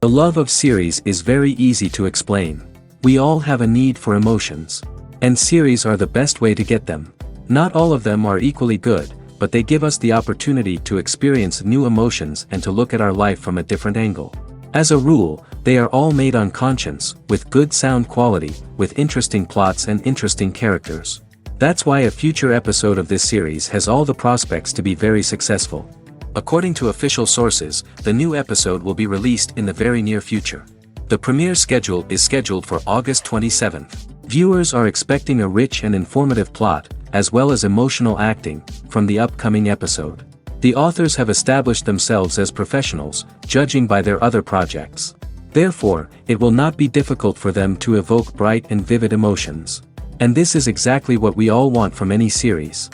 The love of series is very easy to explain. We all have a need for emotions. And series are the best way to get them. Not all of them are equally good, but they give us the opportunity to experience new emotions and to look at our life from a different angle. As a rule, they are all made on conscience, with good sound quality, with interesting plots and interesting characters. That's why a future episode of this series has all the prospects to be very successful. According to official sources, the new episode will be released in the very near future. The premiere schedule is scheduled for August 27th. Viewers are expecting a rich and informative plot, as well as emotional acting, from the upcoming episode. The authors have established themselves as professionals, judging by their other projects. Therefore, it will not be difficult for them to evoke bright and vivid emotions. And this is exactly what we all want from any series.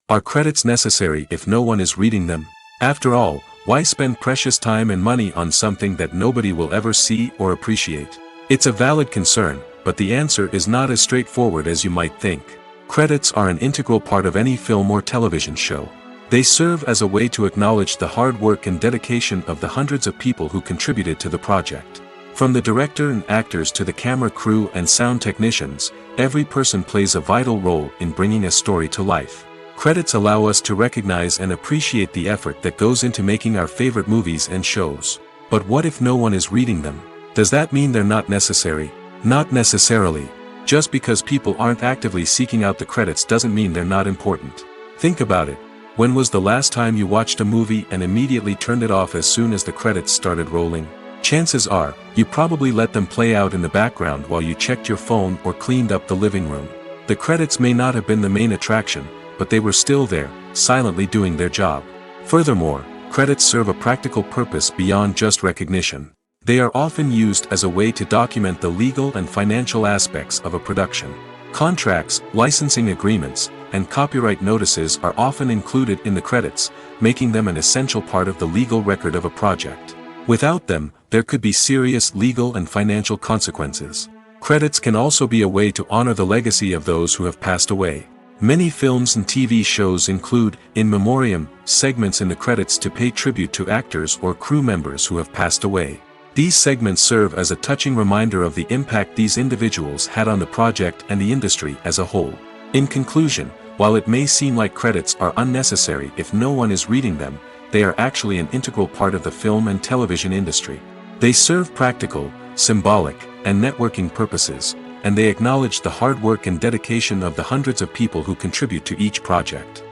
Are credits necessary if no one is reading them? After all, why spend precious time and money on something that nobody will ever see or appreciate? It's a valid concern, but the answer is not as straightforward as you might think. Credits are an integral part of any film or television show. They serve as a way to acknowledge the hard work and dedication of the hundreds of people who contributed to the project. From the director and actors to the camera crew and sound technicians, every person plays a vital role in bringing a story to life. Credits allow us to recognize and appreciate the effort that goes into making our favorite movies and shows. But what if no one is reading them? Does that mean they're not necessary? Not necessarily. Just because people aren't actively seeking out the credits doesn't mean they're not important. Think about it. When was the last time you watched a movie and immediately turned it off as soon as the credits started rolling? Chances are, you probably let them play out in the background while you checked your phone or cleaned up the living room. The credits may not have been the main attraction, but they were still there, silently doing their job. Furthermore, credits serve a practical purpose beyond just recognition. They are often used as a way to document the legal and financial aspects of a production. Contracts, licensing agreements, and copyright notices are often included in the credits, making them an essential part of the legal record of a project. Without them, there could be serious legal and financial consequences. Credits can also be a way to honor the legacy of those who have passed away. Many films and TV shows include, in memoriam, segments in the credits to pay tribute to actors or crew members who have passed away. These segments serve as a touching reminder of the impact these individuals had on the project and the industry as a whole. In conclusion, while it may seem like credits are unnecessary if no one is reading them, they are actually an integral part of the film and television industry. They serve practical, symbolic, and networking purposes, and they acknowledge the hard work and dedication of the hundreds of people who contribute to each project.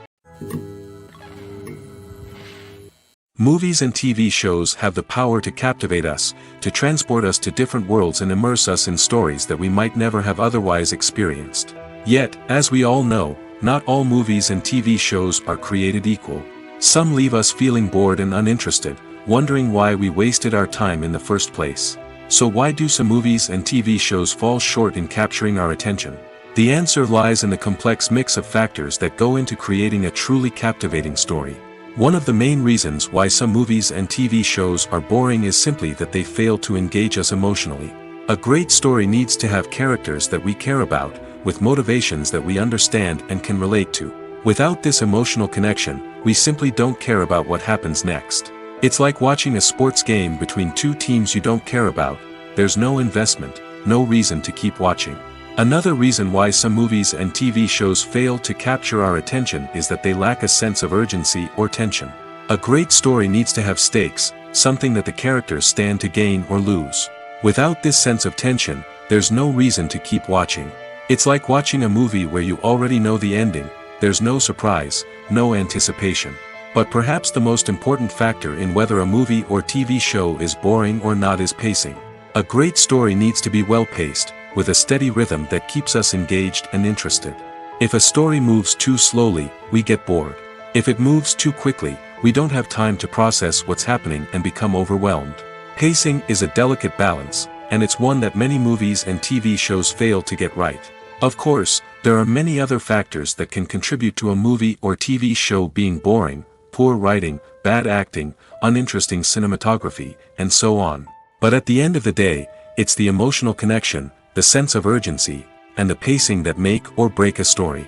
Movies and TV shows have the power to captivate us, to transport us to different worlds and immerse us in stories that we might never have otherwise experienced. Yet, as we all know, not all movies and TV shows are created equal. Some leave us feeling bored and uninterested, wondering why we wasted our time in the first place. So why do some movies and TV shows fall short in capturing our attention? The answer lies in the complex mix of factors that go into creating a truly captivating story. One of the main reasons why some movies and TV shows are boring is simply that they fail to engage us emotionally. A great story needs to have characters that we care about, with motivations that we understand and can relate to. Without this emotional connection, we simply don't care about what happens next. It's like watching a sports game between two teams you don't care about. There's no investment, no reason to keep watching. Another reason why some movies and TV shows fail to capture our attention is that they lack a sense of urgency or tension. A great story needs to have stakes, something that the characters stand to gain or lose. Without this sense of tension, there's no reason to keep watching. It's like watching a movie where you already know the ending. There's no surprise, no anticipation. But perhaps the most important factor in whether a movie or TV show is boring or not is pacing. A great story needs to be well-paced, with a steady rhythm that keeps us engaged and interested. If a story moves too slowly, we get bored. If it moves too quickly, we don't have time to process what's happening and become overwhelmed. Pacing is a delicate balance, and it's one that many movies and TV shows fail to get right. Of course, there are many other factors that can contribute to a movie or TV show being boring: poor writing, bad acting, uninteresting cinematography, and so on. But at the end of the day, it's the emotional connection, the sense of urgency, and the pacing that make or break a story.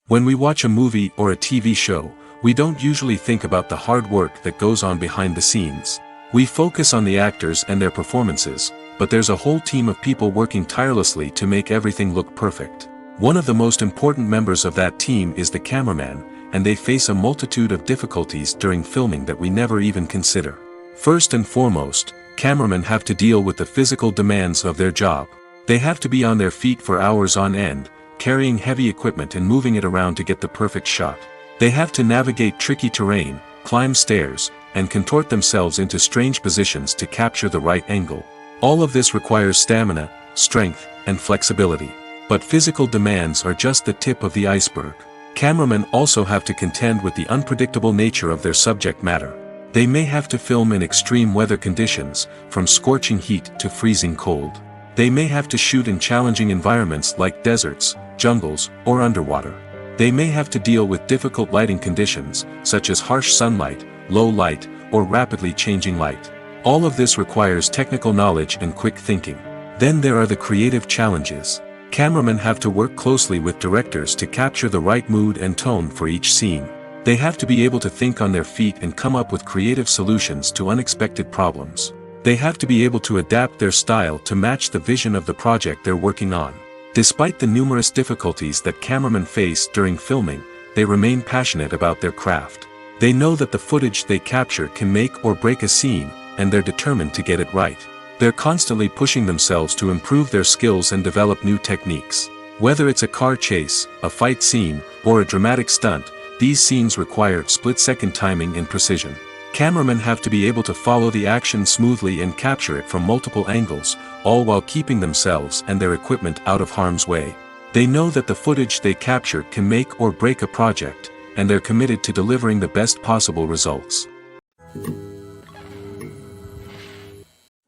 When we watch a movie or a TV show, we don't usually think about the hard work that goes on behind the scenes. We focus on the actors and their performances, but there's a whole team of people working tirelessly to make everything look perfect. One of the most important members of that team is the cameraman, and they face a multitude of difficulties during filming that we never even consider. First and foremost, cameramen have to deal with the physical demands of their job. They have to be on their feet for hours on end, carrying heavy equipment and moving it around to get the perfect shot. They have to navigate tricky terrain, climb stairs, and contort themselves into strange positions to capture the right angle. All of this requires stamina, strength, and flexibility. But physical demands are just the tip of the iceberg. Cameramen also have to contend with the unpredictable nature of their subject matter. They may have to film in extreme weather conditions, from scorching heat to freezing cold. They may have to shoot in challenging environments like deserts, jungles, or underwater. They may have to deal with difficult lighting conditions, such as harsh sunlight, low light, or rapidly changing light. All of this requires technical knowledge and quick thinking. Then there are the creative challenges. Cameramen have to work closely with directors to capture the right mood and tone for each scene. They have to be able to think on their feet and come up with creative solutions to unexpected problems. They have to be able to adapt their style to match the vision of the project they're working on. Despite the numerous difficulties that cameramen face during filming, they remain passionate about their craft. They know that the footage they capture can make or break a scene, and they're determined to get it right. They're constantly pushing themselves to improve their skills and develop new techniques. Whether it's a car chase, a fight scene, or a dramatic stunt, these scenes require split-second timing and precision. Cameramen have to be able to follow the action smoothly and capture it from multiple angles, all while keeping themselves and their equipment out of harm's way. They know that the footage they capture can make or break a project, and they're committed to delivering the best possible results.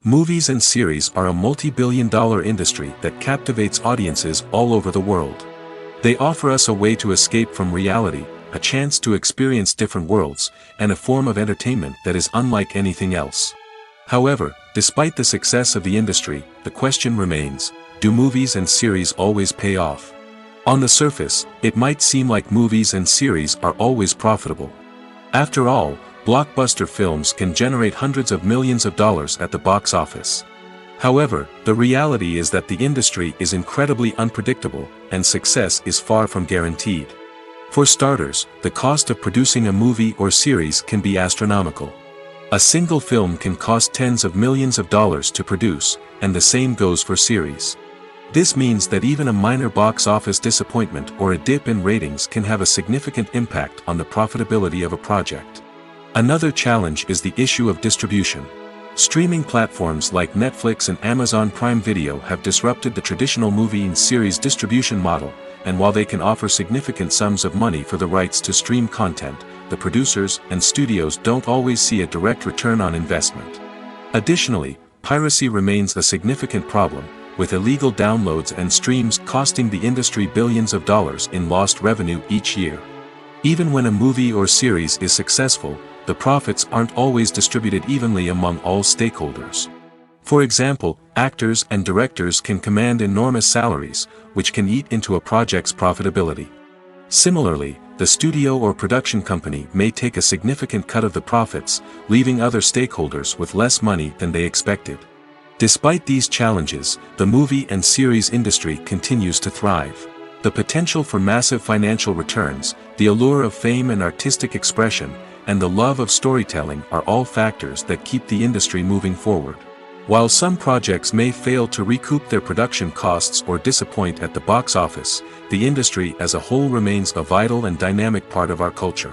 Movies and series are a multi-billion-dollar industry that captivates audiences all over the world. They offer us a way to escape from reality, a chance to experience different worlds, and a form of entertainment that is unlike anything else. However, despite the success of the industry, the question remains, do movies and series always pay off? On the surface, it might seem like movies and series are always profitable. After all, blockbuster films can generate hundreds of millions of dollars at the box office. However, the reality is that the industry is incredibly unpredictable, and success is far from guaranteed. For starters, the cost of producing a movie or series can be astronomical. A single film can cost tens of millions of dollars to produce, and the same goes for series. This means that even a minor box office disappointment or a dip in ratings can have a significant impact on the profitability of a project. Another challenge is the issue of distribution. Streaming platforms like Netflix and Amazon Prime Video have disrupted the traditional movie and series distribution model, and while they can offer significant sums of money for the rights to stream content, the producers and studios don't always see a direct return on investment. Additionally, piracy remains a significant problem, with illegal downloads and streams costing the industry billions of dollars in lost revenue each year. Even when a movie or series is successful, the profits aren't always distributed evenly among all stakeholders. For example, actors and directors can command enormous salaries, which can eat into a project's profitability. Similarly, the studio or production company may take a significant cut of the profits, leaving other stakeholders with less money than they expected. Despite these challenges, the movie and series industry continues to thrive. The potential for massive financial returns, the allure of fame and artistic expression, and the love of storytelling are all factors that keep the industry moving forward. While some projects may fail to recoup their production costs or disappoint at the box office, the industry as a whole remains a vital and dynamic part of our culture.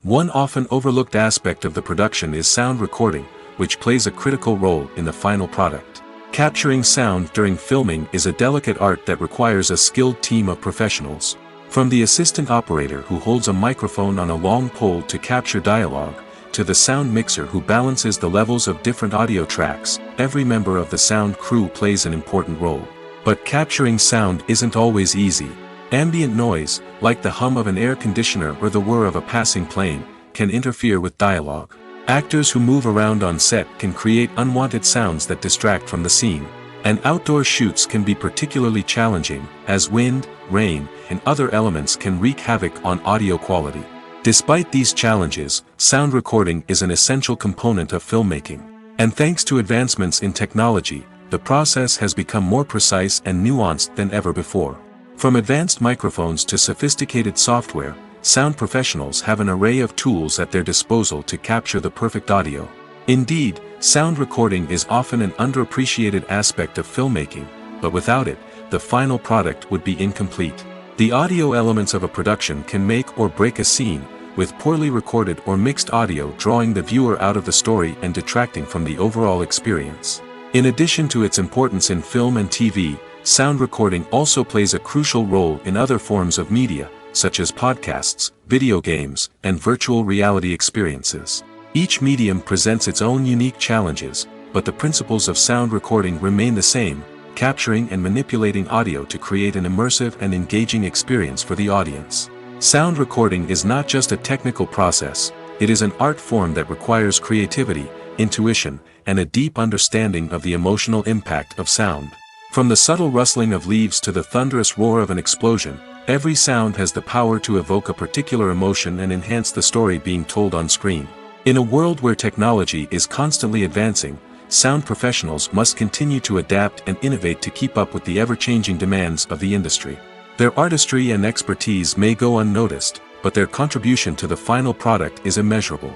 One often overlooked aspect of the production is sound recording, which plays a critical role in the final product. Capturing sound during filming is a delicate art that requires a skilled team of professionals. From the assistant operator who holds a microphone on a long pole to capture dialogue, to the sound mixer who balances the levels of different audio tracks, every member of the sound crew plays an important role. But capturing sound isn't always easy. Ambient noise, like the hum of an air conditioner or the whir of a passing plane, can interfere with dialogue. Actors who move around on set can create unwanted sounds that distract from the scene. And outdoor shoots can be particularly challenging, as wind, rain, and other elements can wreak havoc on audio quality. Despite these challenges, sound recording is an essential component of filmmaking. And thanks to advancements in technology, the process has become more precise and nuanced than ever before. From advanced microphones to sophisticated software, sound professionals have an array of tools at their disposal to capture the perfect audio. Indeed, sound recording is often an underappreciated aspect of filmmaking, but without it, the final product would be incomplete. The audio elements of a production can make or break a scene, with poorly recorded or mixed audio drawing the viewer out of the story and detracting from the overall experience. In addition to its importance in film and TV, sound recording also plays a crucial role in other forms of media, such as podcasts, video games, and virtual reality experiences. Each medium presents its own unique challenges, but the principles of sound recording remain the same, capturing and manipulating audio to create an immersive and engaging experience for the audience. Sound recording is not just a technical process, it is an art form that requires creativity, intuition, and a deep understanding of the emotional impact of sound. From the subtle rustling of leaves to the thunderous roar of an explosion, every sound has the power to evoke a particular emotion and enhance the story being told on screen. In a world where technology is constantly advancing, sound professionals must continue to adapt and innovate to keep up with the ever-changing demands of the industry. Their artistry and expertise may go unnoticed, but their contribution to the final product is immeasurable.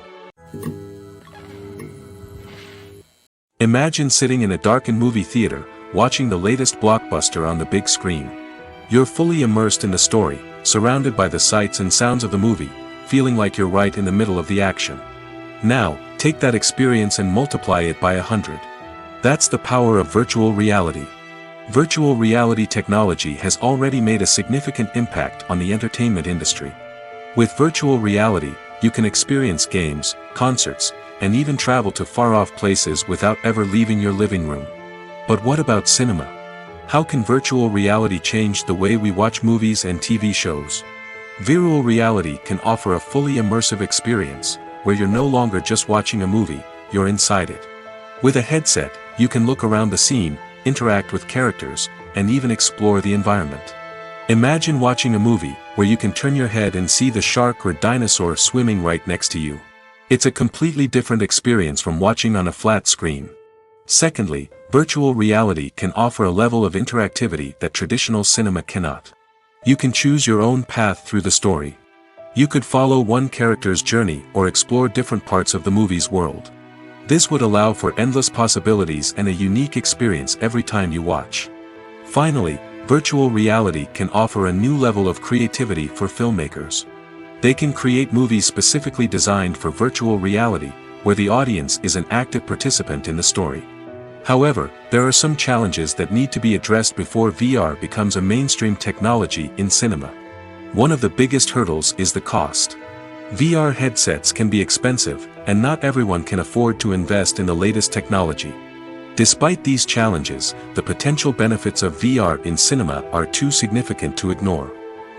Imagine sitting in a darkened movie theater, watching the latest blockbuster on the big screen. You're fully immersed in the story, surrounded by the sights and sounds of the movie, feeling like you're right in the middle of the action. Now, take that experience and multiply it by 100. That's the power of virtual reality. Virtual reality technology has already made a significant impact on the entertainment industry. With virtual reality, you can experience games, concerts, and even travel to far-off places without ever leaving your living room. But what about cinema? How can virtual reality change the way we watch movies and TV shows? Virtual reality can offer a fully immersive experience, where you're no longer just watching a movie, you're inside it. With a headset, you can look around the scene, interact with characters, and even explore the environment. Imagine watching a movie where you can turn your head and see the shark or dinosaur swimming right next to you. It's a completely different experience from watching on a flat screen. Secondly, virtual reality can offer a level of interactivity that traditional cinema cannot. You can choose your own path through the story. You could follow one character's journey or explore different parts of the movie's world. This would allow for endless possibilities and a unique experience every time you watch. Finally, virtual reality can offer a new level of creativity for filmmakers. They can create movies specifically designed for virtual reality, where the audience is an active participant in the story. However, there are some challenges that need to be addressed before VR becomes a mainstream technology in cinema. One of the biggest hurdles is the cost. VR headsets can be expensive, and not everyone can afford to invest in the latest technology. Despite these challenges, the potential benefits of VR in cinema are too significant to ignore.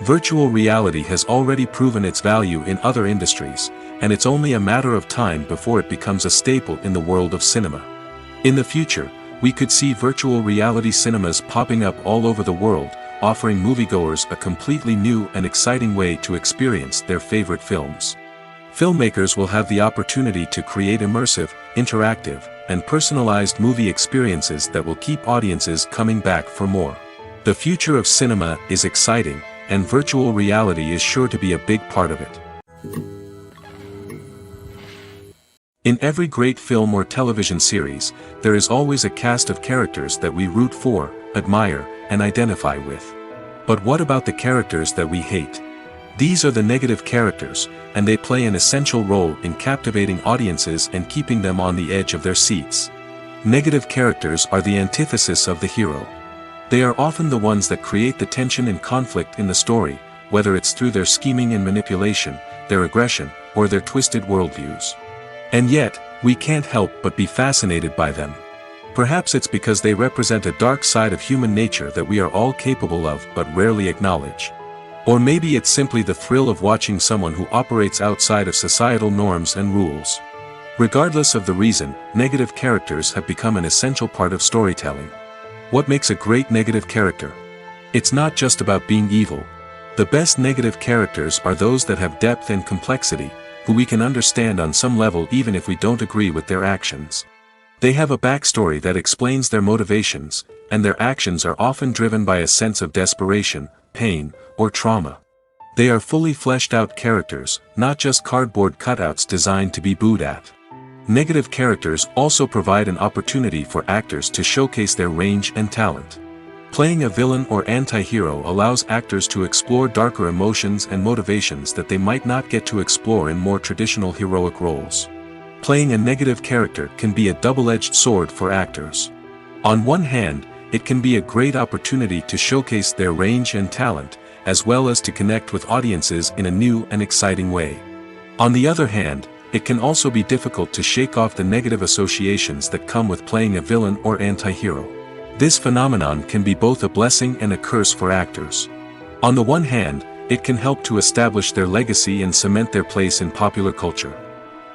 Virtual reality has already proven its value in other industries, and it's only a matter of time before it becomes a staple in the world of cinema. In the future, we could see virtual reality cinemas popping up all over the world, offering moviegoers a completely new and exciting way to experience their favorite films. Filmmakers will have the opportunity to create immersive, interactive, and personalized movie experiences that will keep audiences coming back for more. The future of cinema is exciting, and virtual reality is sure to be a big part of it. In every great film or television series, there is always a cast of characters that we root for, admire, and identify with. But what about the characters that we hate? These are the negative characters, and they play an essential role in captivating audiences and keeping them on the edge of their seats. Negative characters are the antithesis of the hero. They are often the ones that create the tension and conflict in the story, whether it's through their scheming and manipulation, their aggression, or their twisted worldviews. And yet, we can't help but be fascinated by them. Perhaps it's because they represent a dark side of human nature that we are all capable of but rarely acknowledge. Or maybe it's simply the thrill of watching someone who operates outside of societal norms and rules. Regardless of the reason, negative characters have become an essential part of storytelling. What makes a great negative character? It's not just about being evil. The best negative characters are those that have depth and complexity, who we can understand on some level even if we don't agree with their actions. They have a backstory that explains their motivations, and their actions are often driven by a sense of desperation, pain, or trauma. They are fully fleshed out characters, not just cardboard cutouts designed to be booed at. Negative characters also provide an opportunity for actors to showcase their range and talent. Playing a villain or anti-hero allows actors to explore darker emotions and motivations that they might not get to explore in more traditional heroic roles. Playing a negative character can be a double-edged sword for actors. On one hand, it can be a great opportunity to showcase their range and talent, as well as to connect with audiences in a new and exciting way. On the other hand, it can also be difficult to shake off the negative associations that come with playing a villain or anti-hero. This phenomenon can be both a blessing and a curse for actors. On the one hand, it can help to establish their legacy and cement their place in popular culture.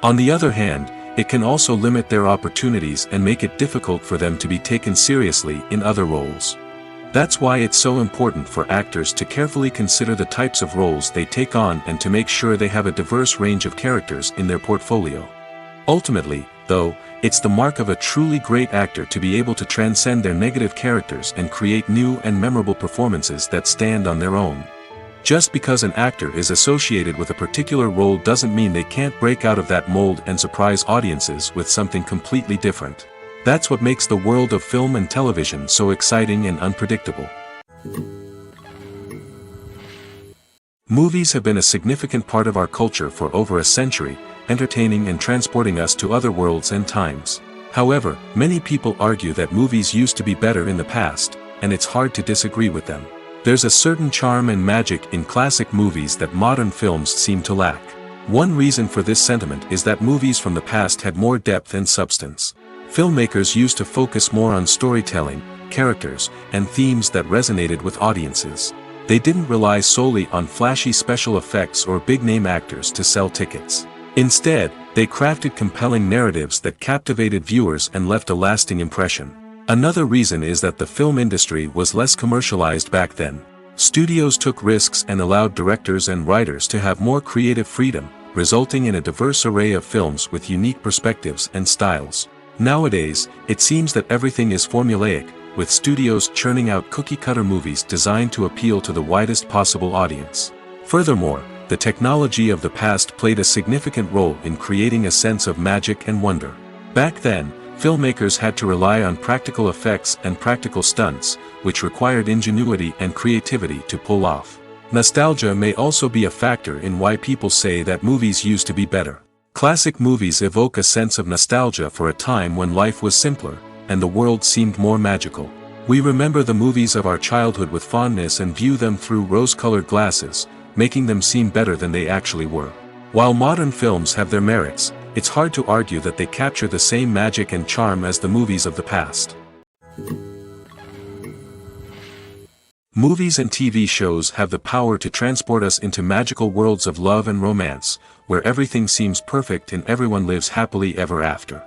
On the other hand, it can also limit their opportunities and make it difficult for them to be taken seriously in other roles. That's why it's so important for actors to carefully consider the types of roles they take on and to make sure they have a diverse range of characters in their portfolio. Ultimately, though, it's the mark of a truly great actor to be able to transcend their negative characters and create new and memorable performances that stand on their own. Just because an actor is associated with a particular role doesn't mean they can't break out of that mold and surprise audiences with something completely different. That's what makes the world of film and television so exciting and unpredictable. Movies have been a significant part of our culture for over a century, entertaining and transporting us to other worlds and times. However, many people argue that movies used to be better in the past, and it's hard to disagree with them. There's a certain charm and magic in classic movies that modern films seem to lack. One reason for this sentiment is that movies from the past had more depth and substance. Filmmakers used to focus more on storytelling, characters, and themes that resonated with audiences. They didn't rely solely on flashy special effects or big-name actors to sell tickets. Instead, they crafted compelling narratives that captivated viewers and left a lasting impression. Another reason is that the film industry was less commercialized back then. Studios took risks and allowed directors and writers to have more creative freedom, resulting in a diverse array of films with unique perspectives and styles. Nowadays, it seems that everything is formulaic, with studios churning out cookie-cutter movies designed to appeal to the widest possible audience. Furthermore, the technology of the past played a significant role in creating a sense of magic and wonder. Back then, filmmakers had to rely on practical effects and practical stunts, which required ingenuity and creativity to pull off. Nostalgia may also be a factor in why people say that movies used to be better. Classic movies evoke a sense of nostalgia for a time when life was simpler, and the world seemed more magical. We remember the movies of our childhood with fondness and view them through rose-colored glasses, making them seem better than they actually were. While modern films have their merits, it's hard to argue that they capture the same magic and charm as the movies of the past. Movies and TV shows have the power to transport us into magical worlds of love and romance, where everything seems perfect and everyone lives happily ever after.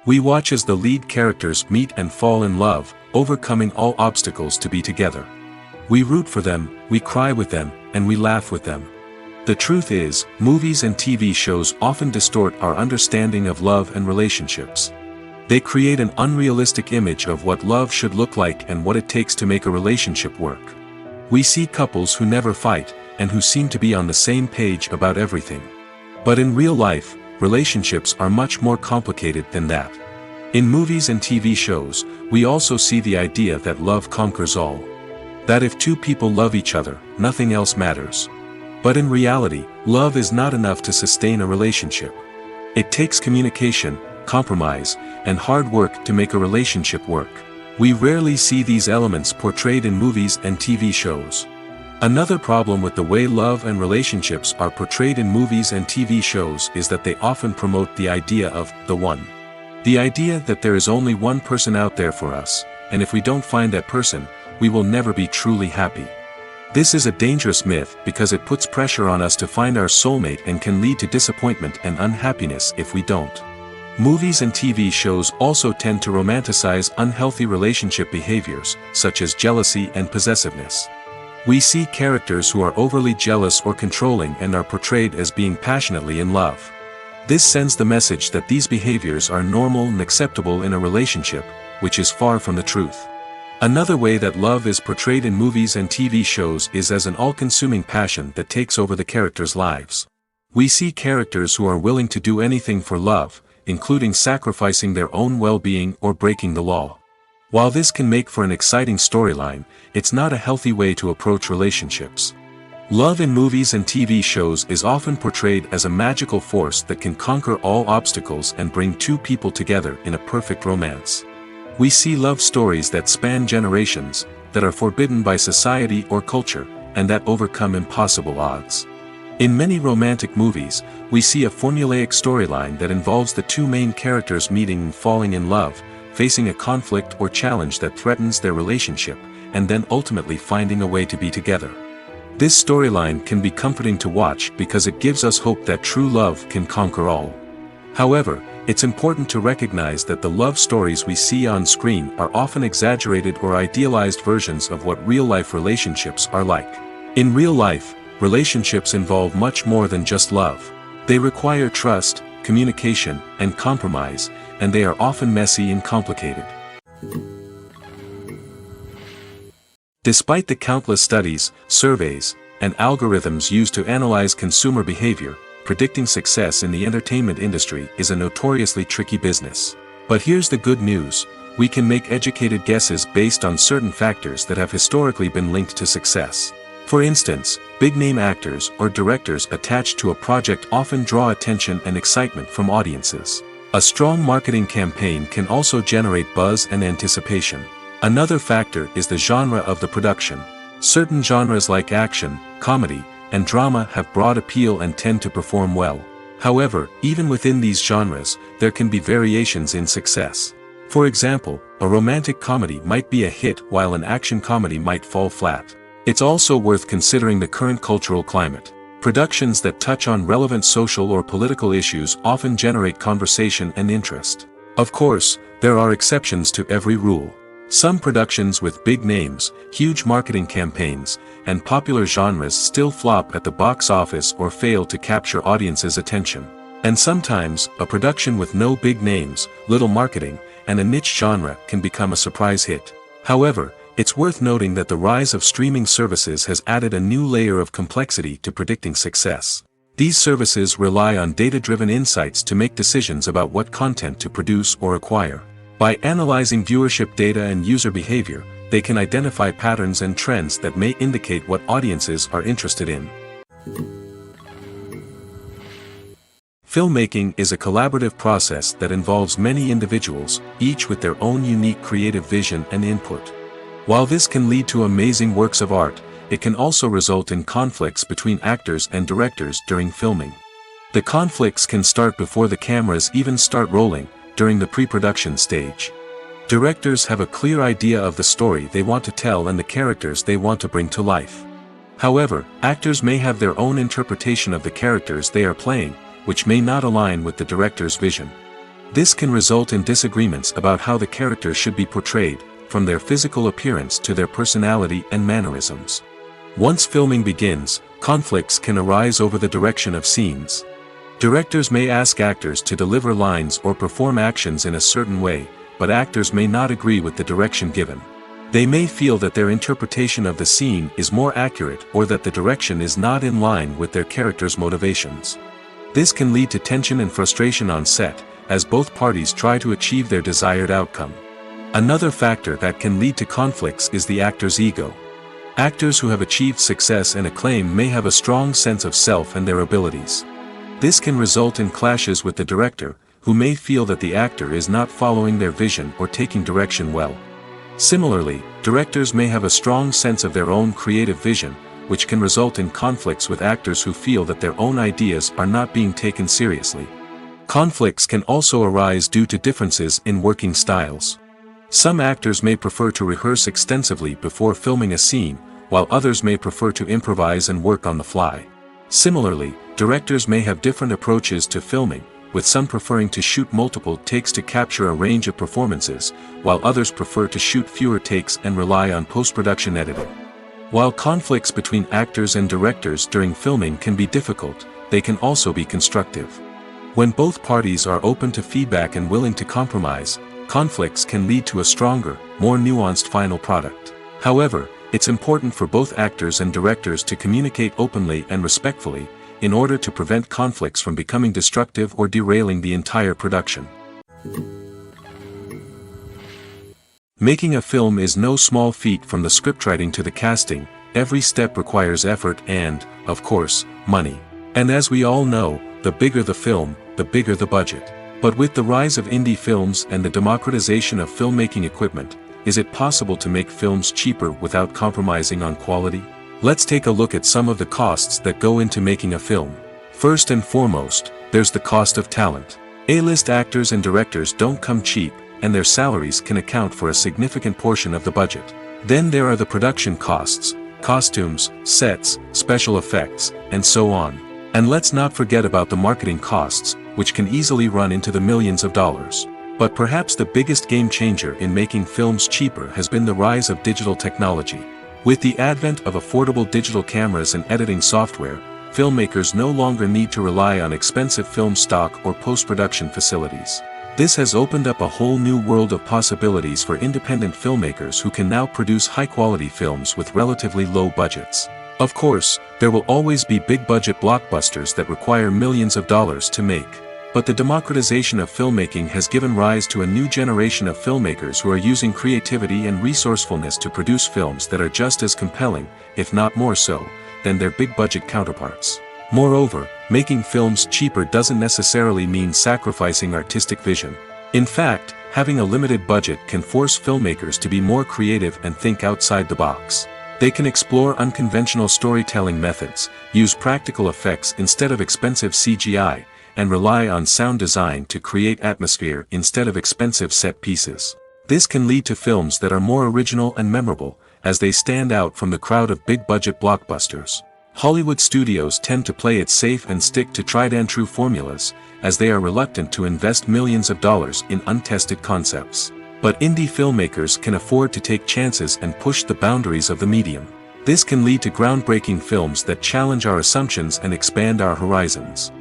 We watch as the lead characters meet and fall in love, overcoming all obstacles to be together. We root for them, we cry with them, and we laugh with them. The truth is, movies and TV shows often distort our understanding of love and relationships. They create an unrealistic image of what love should look like and what it takes to make a relationship work. We see couples who never fight, and who seem to be on the same page about everything. But in real life, relationships are much more complicated than that. In movies and TV shows, we also see the idea that love conquers all. That if two people love each other, nothing else matters. But in reality, love is not enough to sustain a relationship. It takes communication, compromise, and hard work to make a relationship work. We rarely see these elements portrayed in movies and TV shows. Another problem with the way love and relationships are portrayed in movies and TV shows is that they often promote the idea of the one. The idea that there is only one person out there for us, and if we don't find that person, we will never be truly happy. This is a dangerous myth because it puts pressure on us to find our soulmate and can lead to disappointment and unhappiness if we don't. Movies and TV shows also tend to romanticize unhealthy relationship behaviors, such as jealousy and possessiveness. We see characters who are overly jealous or controlling and are portrayed as being passionately in love. This sends the message that these behaviors are normal and acceptable in a relationship, which is far from the truth. Another way that love is portrayed in movies and TV shows is as an all-consuming passion that takes over the characters' lives. We see characters who are willing to do anything for love, including sacrificing their own well-being or breaking the law. While this can make for an exciting storyline, it's not a healthy way to approach relationships. Love in movies and TV shows is often portrayed as a magical force that can conquer all obstacles and bring two people together in a perfect romance. We see love stories that span generations, that are forbidden by society or culture, and that overcome impossible odds. In many romantic movies, we see a formulaic storyline that involves the two main characters meeting and falling in love, facing a conflict or challenge that threatens their relationship, and then ultimately finding a way to be together. This storyline can be comforting to watch because it gives us hope that true love can conquer all. However, it's important to recognize that the love stories we see on screen are often exaggerated or idealized versions of what real-life relationships are like. In real life, relationships involve much more than just love. They require trust, communication, and compromise, and they are often messy and complicated. Despite the countless studies, surveys, and algorithms used to analyze consumer behavior, predicting success in the entertainment industry is a notoriously tricky business. But here's the good news: we can make educated guesses based on certain factors that have historically been linked to success. For instance, big-name actors or directors attached to a project often draw attention and excitement from audiences. A strong marketing campaign can also generate buzz and anticipation. Another factor is the genre of the production. Certain genres like action, comedy, and drama have broad appeal and tend to perform well. However, even within these genres, there can be variations in success. For example, a romantic comedy might be a hit while an action comedy might fall flat. It's also worth considering the current cultural climate. Productions that touch on relevant social or political issues often generate conversation and interest. Of course, there are exceptions to every rule. Some productions with big names, huge marketing campaigns, and popular genres still flop at the box office or fail to capture audiences' attention. And sometimes, a production with no big names, little marketing, and a niche genre can become a surprise hit. However, it's worth noting that the rise of streaming services has added a new layer of complexity to predicting success. These services rely on data-driven insights to make decisions about what content to produce or acquire. By analyzing viewership data and user behavior, they can identify patterns and trends that may indicate what audiences are interested in. Filmmaking is a collaborative process that involves many individuals, each with their own unique creative vision and input. While this can lead to amazing works of art, it can also result in conflicts between actors and directors during filming. The conflicts can start before the cameras even start rolling, during the pre-production stage. Directors have a clear idea of the story they want to tell and the characters they want to bring to life. However, actors may have their own interpretation of the characters they are playing, which may not align with the director's vision. This can result in disagreements about how the characters should be portrayed, from their physical appearance to their personality and mannerisms. Once filming begins, conflicts can arise over the direction of scenes. Directors may ask actors to deliver lines or perform actions in a certain way, but actors may not agree with the direction given. They may feel that their interpretation of the scene is more accurate or that the direction is not in line with their character's motivations. This can lead to tension and frustration on set, as both parties try to achieve their desired outcome. Another factor that can lead to conflicts is the actor's ego. Actors who have achieved success and acclaim may have a strong sense of self and their abilities. This can result in clashes with the director, who may feel that the actor is not following their vision or taking direction well. Similarly, directors may have a strong sense of their own creative vision, which can result in conflicts with actors who feel that their own ideas are not being taken seriously. Conflicts can also arise due to differences in working styles. Some actors may prefer to rehearse extensively before filming a scene, while others may prefer to improvise and work on the fly. Similarly, directors may have different approaches to filming, with some preferring to shoot multiple takes to capture a range of performances, while others prefer to shoot fewer takes and rely on post-production editing. While conflicts between actors and directors during filming can be difficult, they can also be constructive. When both parties are open to feedback and willing to compromise, conflicts can lead to a stronger, more nuanced final product. However, it's important for both actors and directors to communicate openly and respectfully, in order to prevent conflicts from becoming destructive or derailing the entire production. Making a film is no small feat. From the scriptwriting to the casting, every step requires effort and, of course, money. And as we all know, the bigger the film, the bigger the budget. But with the rise of indie films and the democratization of filmmaking equipment, is it possible to make films cheaper without compromising on quality? Let's take a look at some of the costs that go into making a film. First and foremost, there's the cost of talent. A-list actors and directors don't come cheap, and their salaries can account for a significant portion of the budget. Then there are the production costs, costumes, sets, special effects, and so on. And let's not forget about the marketing costs, which can easily run into the millions of dollars. But perhaps the biggest game changer in making films cheaper has been the rise of digital technology. With the advent of affordable digital cameras and editing software, filmmakers no longer need to rely on expensive film stock or post-production facilities. This has opened up a whole new world of possibilities for independent filmmakers who can now produce high-quality films with relatively low budgets. Of course, there will always be big-budget blockbusters that require millions of dollars to make. But the democratization of filmmaking has given rise to a new generation of filmmakers who are using creativity and resourcefulness to produce films that are just as compelling, if not more so, than their big-budget counterparts. Moreover, making films cheaper doesn't necessarily mean sacrificing artistic vision. In fact, having a limited budget can force filmmakers to be more creative and think outside the box. They can explore unconventional storytelling methods, use practical effects instead of expensive CGI, and rely on sound design to create atmosphere instead of expensive set pieces. This can lead to films that are more original and memorable, as they stand out from the crowd of big-budget blockbusters. Hollywood studios tend to play it safe and stick to tried-and-true formulas, as they are reluctant to invest millions of dollars in untested concepts. But indie filmmakers can afford to take chances and push the boundaries of the medium. This can lead to groundbreaking films that challenge our assumptions and expand our horizons.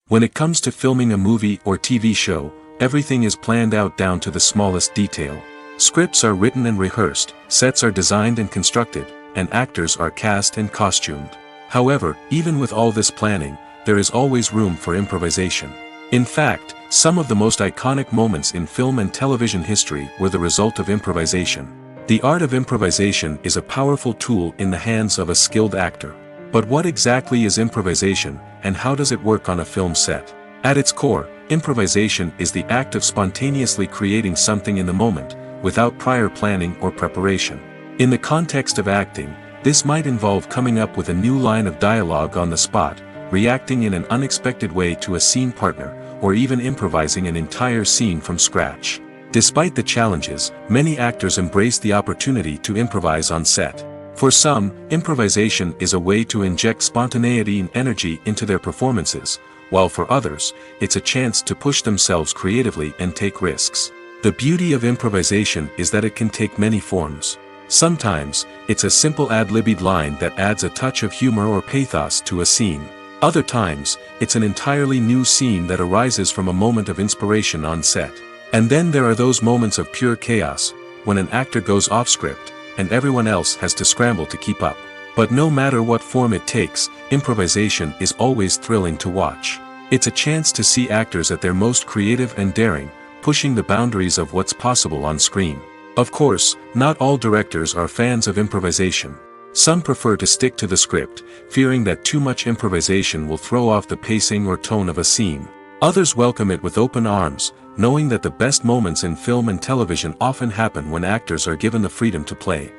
When it comes to filming a movie or TV show, everything is planned out down to the smallest detail. Scripts are written and rehearsed, sets are designed and constructed, and actors are cast and costumed. However, even with all this planning, there is always room for improvisation. In fact, some of the most iconic moments in film and television history were the result of improvisation. The art of improvisation is a powerful tool in the hands of a skilled actor. But what exactly is improvisation, and how does it work on a film set? At its core, improvisation is the act of spontaneously creating something in the moment, without prior planning or preparation. In the context of acting, this might involve coming up with a new line of dialogue on the spot, reacting in an unexpected way to a scene partner, or even improvising an entire scene from scratch. Despite the challenges, many actors embrace the opportunity to improvise on set. For some, improvisation is a way to inject spontaneity and energy into their performances, while for others, it's a chance to push themselves creatively and take risks. The beauty of improvisation is that it can take many forms. Sometimes, it's a simple ad-libbed line that adds a touch of humor or pathos to a scene. Other times, it's an entirely new scene that arises from a moment of inspiration on set. And then there are those moments of pure chaos, when an actor goes off script, and everyone else has to scramble to keep up. But no matter what form it takes, improvisation is always thrilling to watch. It's a chance to see actors at their most creative and daring, pushing the boundaries of what's possible on screen. Of course, not all directors are fans of improvisation. Some prefer to stick to the script, fearing that too much improvisation will throw off the pacing or tone of a scene. Others welcome it with open arms, knowing that the best moments in film and television often happen when actors are given the freedom to play.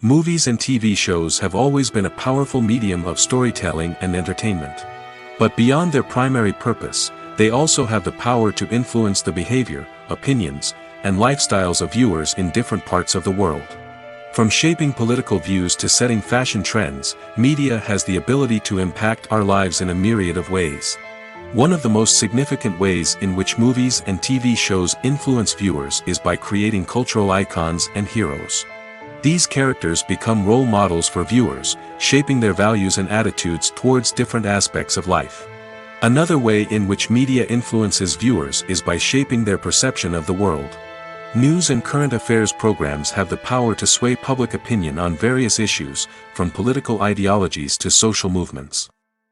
Movies and TV shows have always been a powerful medium of storytelling and entertainment. But beyond their primary purpose, they also have the power to influence the behavior, opinions, and lifestyles of viewers in different parts of the world. From shaping political views to setting fashion trends, media has the ability to impact our lives in a myriad of ways. One of the most significant ways in which movies and TV shows influence viewers is by creating cultural icons and heroes. These characters become role models for viewers, shaping their values and attitudes towards different aspects of life. Another way in which media influences viewers is by shaping their perception of the world. News and current affairs programs have the power to sway public opinion on various issues, from political ideologies to social movements.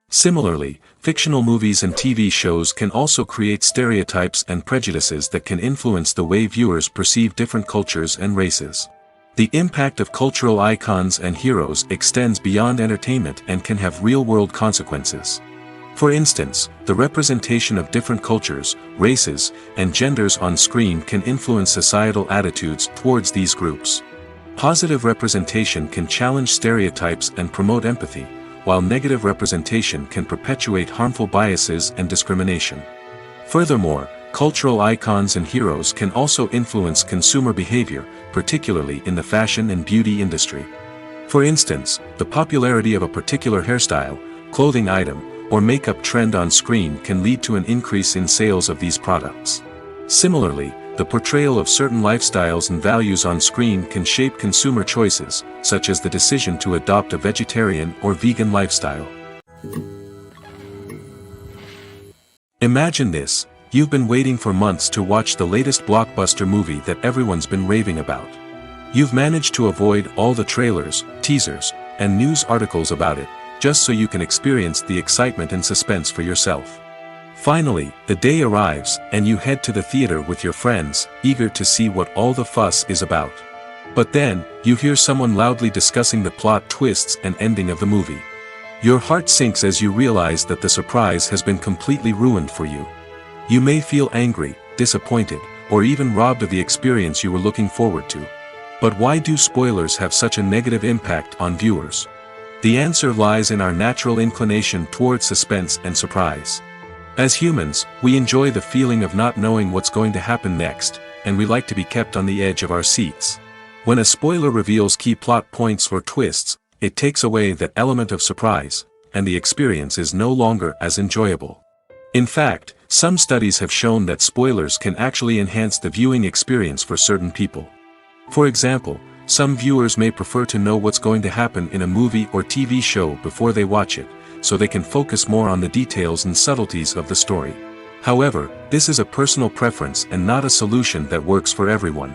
Similarly, fictional movies and TV shows can also create stereotypes and prejudices that can influence the way viewers perceive different cultures and races. The impact of cultural icons and heroes extends beyond entertainment and can have real-world consequences. For instance, the representation of different cultures, races, and genders on screen can influence societal attitudes towards these groups. Positive representation can challenge stereotypes and promote empathy, while negative representation can perpetuate harmful biases and discrimination. Furthermore, cultural icons and heroes can also influence consumer behavior, particularly in the fashion and beauty industry. For instance, the popularity of a particular hairstyle, clothing item, or makeup trend on screen can lead to an increase in sales of these products. Similarly, the portrayal of certain lifestyles and values on screen can shape consumer choices, such as the decision to adopt a vegetarian or vegan lifestyle. Imagine this: you've been waiting for months to watch the latest blockbuster movie that everyone's been raving about. You've managed to avoid all the trailers, teasers, and news articles about it, just so you can experience the excitement and suspense for yourself. Finally, the day arrives, and you head to the theater with your friends, eager to see what all the fuss is about. But then, you hear someone loudly discussing the plot twists and ending of the movie. Your heart sinks as you realize that the surprise has been completely ruined for you. You may feel angry, disappointed, or even robbed of the experience you were looking forward to. But why do spoilers have such a negative impact on viewers? The answer lies in our natural inclination toward suspense and surprise. As humans, we enjoy the feeling of not knowing what's going to happen next, and we like to be kept on the edge of our seats. When a spoiler reveals key plot points or twists, it takes away that element of surprise, and the experience is no longer as enjoyable. In fact, some studies have shown that spoilers can actually enhance the viewing experience for certain people. For example, some viewers may prefer to know what's going to happen in a movie or TV show before they watch it, so they can focus more on the details and subtleties of the story. However, this is a personal preference and not a solution that works for everyone.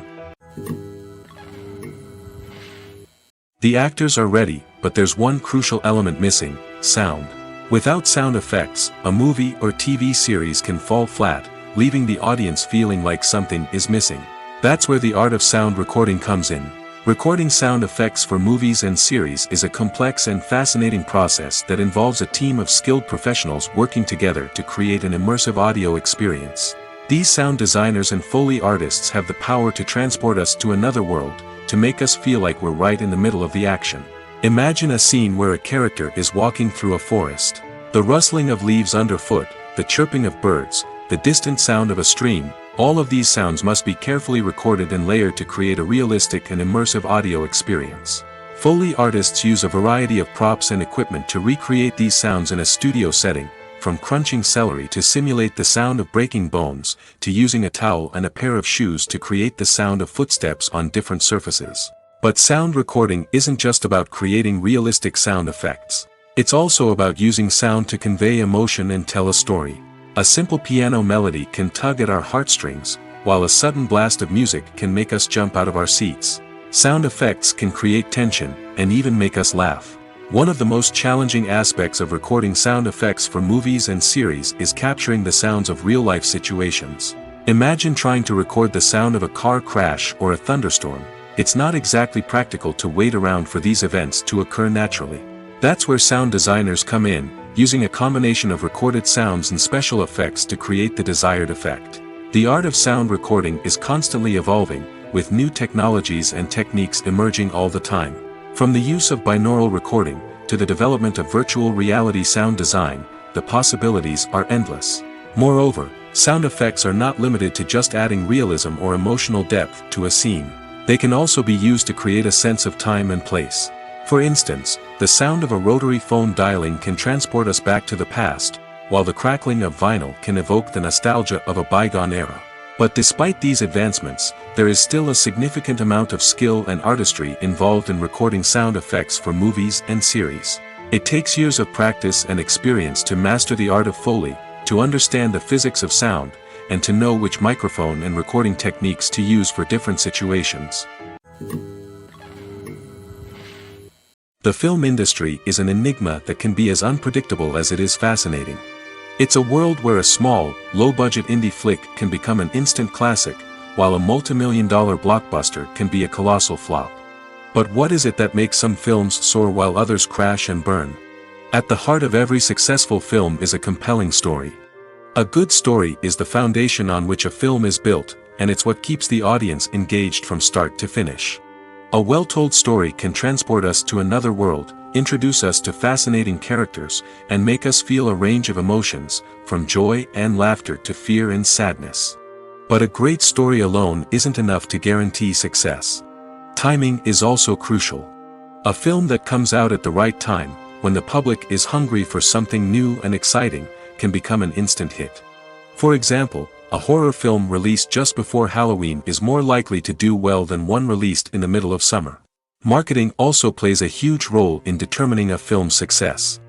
The actors are ready, but there's one crucial element missing: sound. Without sound effects, a movie or TV series can fall flat, leaving the audience feeling like something is missing. That's where the art of sound recording comes in. Recording sound effects for movies and series is a complex and fascinating process that involves a team of skilled professionals working together to create an immersive audio experience. These sound designers and Foley artists have the power to transport us to another world, to make us feel like we're right in the middle of the action. Imagine a scene where a character is walking through a forest. The rustling of leaves underfoot, the chirping of birds, the distant sound of a stream, all of these sounds must be carefully recorded and layered to create a realistic and immersive audio experience. Foley artists use a variety of props and equipment to recreate these sounds in a studio setting, from crunching celery to simulate the sound of breaking bones, to using a towel and a pair of shoes to create the sound of footsteps on different surfaces. But sound recording isn't just about creating realistic sound effects. It's also about using sound to convey emotion and tell a story. A simple piano melody can tug at our heartstrings, while a sudden blast of music can make us jump out of our seats. Sound effects can create tension, and even make us laugh. One of the most challenging aspects of recording sound effects for movies and series is capturing the sounds of real-life situations. Imagine trying to record the sound of a car crash or a thunderstorm. It's not exactly practical to wait around for these events to occur naturally. That's where sound designers come in, using a combination of recorded sounds and special effects to create the desired effect. The art of sound recording is constantly evolving, with new technologies and techniques emerging all the time. From the use of binaural recording, to the development of virtual reality sound design, the possibilities are endless. Moreover, sound effects are not limited to just adding realism or emotional depth to a scene. They can also be used to create a sense of time and place. For instance, the sound of a rotary phone dialing can transport us back to the past, while the crackling of vinyl can evoke the nostalgia of a bygone era. But despite these advancements, there is still a significant amount of skill and artistry involved in recording sound effects for movies and series. It takes years of practice and experience to master the art of Foley, to understand the physics of sound, and to know which microphone and recording techniques to use for different situations. The film industry is an enigma that can be as unpredictable as it is fascinating. It's a world where a small, low-budget indie flick can become an instant classic, while a multi-million-dollar blockbuster can be a colossal flop. But what is it that makes some films soar while others crash and burn? At the heart of every successful film is a compelling story. A good story is the foundation on which a film is built, and it's what keeps the audience engaged from start to finish. A well-told story can transport us to another world, introduce us to fascinating characters, and make us feel a range of emotions, from joy and laughter to fear and sadness. But a great story alone isn't enough to guarantee success. Timing is also crucial. A film that comes out at the right time, when the public is hungry for something new and exciting, can become an instant hit. For example, a horror film released just before Halloween is more likely to do well than one released in the middle of summer. Marketing also plays a huge role in determining a film's success.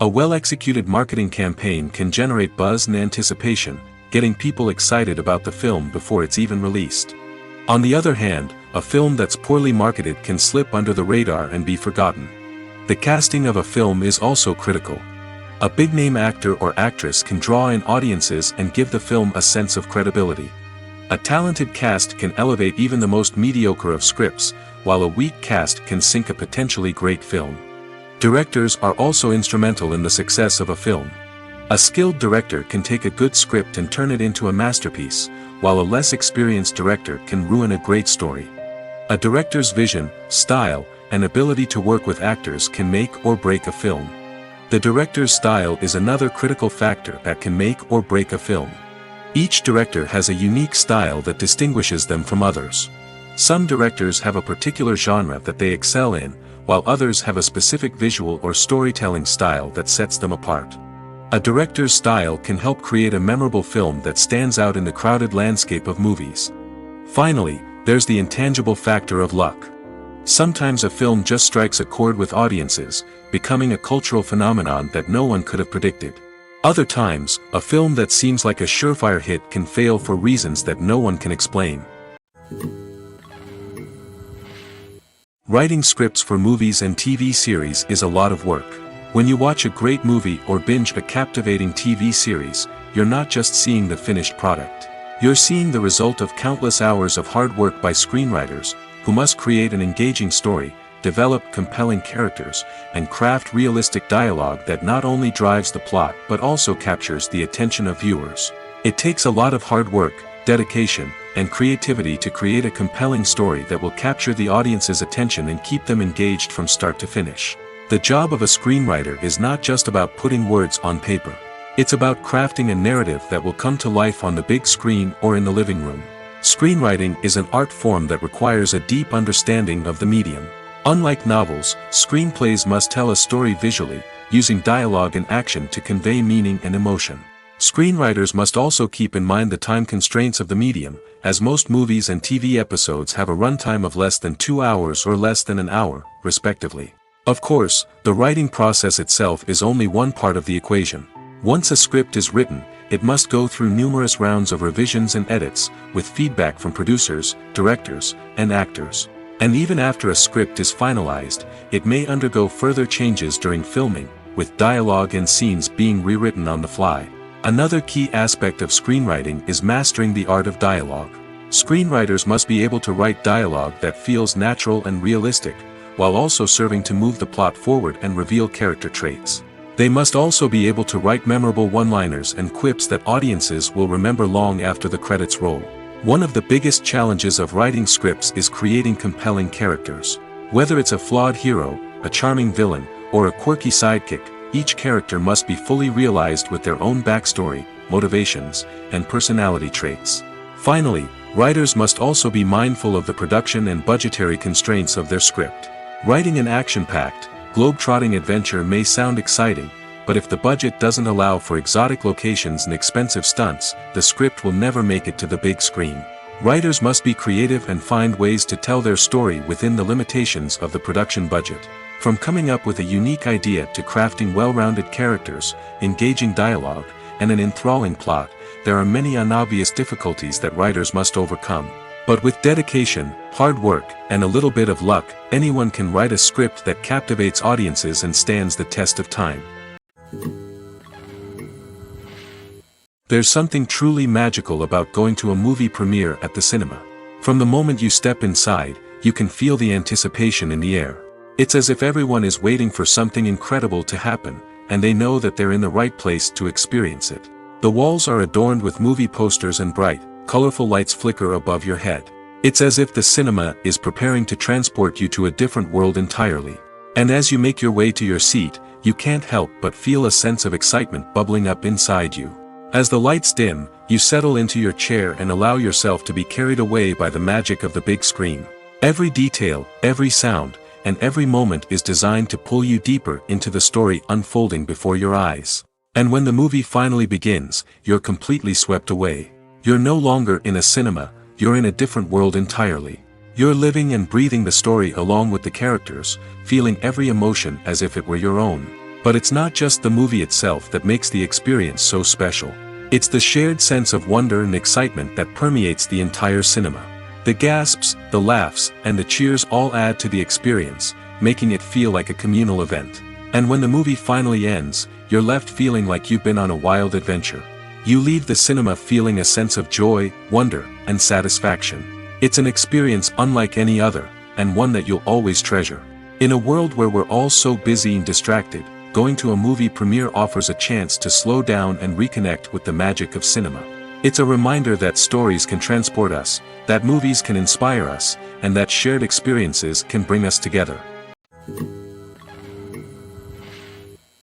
A well-executed marketing campaign can generate buzz and anticipation, getting people excited about the film before it's even released. On the other hand, a film that's poorly marketed can slip under the radar and be forgotten. The casting of a film is also critical. A big-name actor or actress can draw in audiences and give the film a sense of credibility. A talented cast can elevate even the most mediocre of scripts, while a weak cast can sink a potentially great film. Directors are also instrumental in the success of a film. A skilled director can take a good script and turn it into a masterpiece, while a less experienced director can ruin a great story. A director's vision, style, and ability to work with actors can make or break a film. The director's style is another critical factor that can make or break a film. Each director has a unique style that distinguishes them from others. Some directors have a particular genre that they excel in, while others have a specific visual or storytelling style that sets them apart. A director's style can help create a memorable film that stands out in the crowded landscape of movies. Finally, there's the intangible factor of luck. Sometimes a film just strikes a chord with audiences, becoming a cultural phenomenon that no one could have predicted. Other times, a film that seems like a surefire hit can fail for reasons that no one can explain. Writing scripts for movies and TV series is a lot of work. When you watch a great movie or binge a captivating TV series, you're not just seeing the finished product. You're seeing the result of countless hours of hard work by screenwriters, who must create an engaging story, develop compelling characters, and craft realistic dialogue that not only drives the plot but also captures the attention of viewers. It takes a lot of hard work, dedication, and creativity to create a compelling story that will capture the audience's attention and keep them engaged from start to finish. The job of a screenwriter is not just about putting words on paper. It's about crafting a narrative that will come to life on the big screen or in the living room. Screenwriting is an art form that requires a deep understanding of the medium. Unlike novels, screenplays must tell a story visually, using dialogue and action to convey meaning and emotion. Screenwriters must also keep in mind the time constraints of the medium, as most movies and TV episodes have a runtime of less than 2 hours or less than an hour, respectively. Of course, the writing process itself is only one part of the equation. Once a script is written, it must go through numerous rounds of revisions and edits, with feedback from producers, directors, and actors. And even after a script is finalized, it may undergo further changes during filming, with dialogue and scenes being rewritten on the fly. Another key aspect of screenwriting is mastering the art of dialogue. Screenwriters must be able to write dialogue that feels natural and realistic, while also serving to move the plot forward and reveal character traits. They must also be able to write memorable one-liners and quips that audiences will remember long after the credits roll. One of the biggest challenges of writing scripts is creating compelling characters. Whether it's a flawed hero, a charming villain, or a quirky sidekick, each character must be fully realized with their own backstory, motivations, and personality traits. Finally, Writers must also be mindful of the production and budgetary constraints of their script. Writing an action-packed, globe-trotting adventure may sound exciting, but if the budget doesn't allow for exotic locations and expensive stunts, the script will never make it to the big screen. Writers must be creative and find ways to tell their story within the limitations of the production budget. From coming up with a unique idea to crafting well-rounded characters, engaging dialogue, and an enthralling plot, there are many unobvious difficulties that writers must overcome. But with dedication, hard work, and a little bit of luck, anyone can write a script that captivates audiences and stands the test of time. There's something truly magical about going to a movie premiere at the cinema. From the moment you step inside, you can feel the anticipation in the air. It's as if everyone is waiting for something incredible to happen, and they know that they're in the right place to experience it. The walls are adorned with movie posters and bright, colorful lights flicker above your head. It's as if the cinema is preparing to transport you to a different world entirely. And as you make your way to your seat, you can't help but feel a sense of excitement bubbling up inside you. As the lights dim, you settle into your chair and allow yourself to be carried away by the magic of the big screen. Every detail, every sound, and every moment is designed to pull you deeper into the story unfolding before your eyes. And when the movie finally begins, you're completely swept away. You're no longer in a cinema, you're in a different world entirely. You're living and breathing the story along with the characters, feeling every emotion as if it were your own. But it's not just the movie itself that makes the experience so special. It's the shared sense of wonder and excitement that permeates the entire cinema. The gasps, the laughs, and the cheers all add to the experience, making it feel like a communal event. And when the movie finally ends, you're left feeling like you've been on a wild adventure. You leave the cinema feeling a sense of joy, wonder, and satisfaction. It's an experience unlike any other, and one that you'll always treasure. In a world where we're all so busy and distracted, going to a movie premiere offers a chance to slow down and reconnect with the magic of cinema. It's a reminder that stories can transport us, that movies can inspire us, and that shared experiences can bring us together.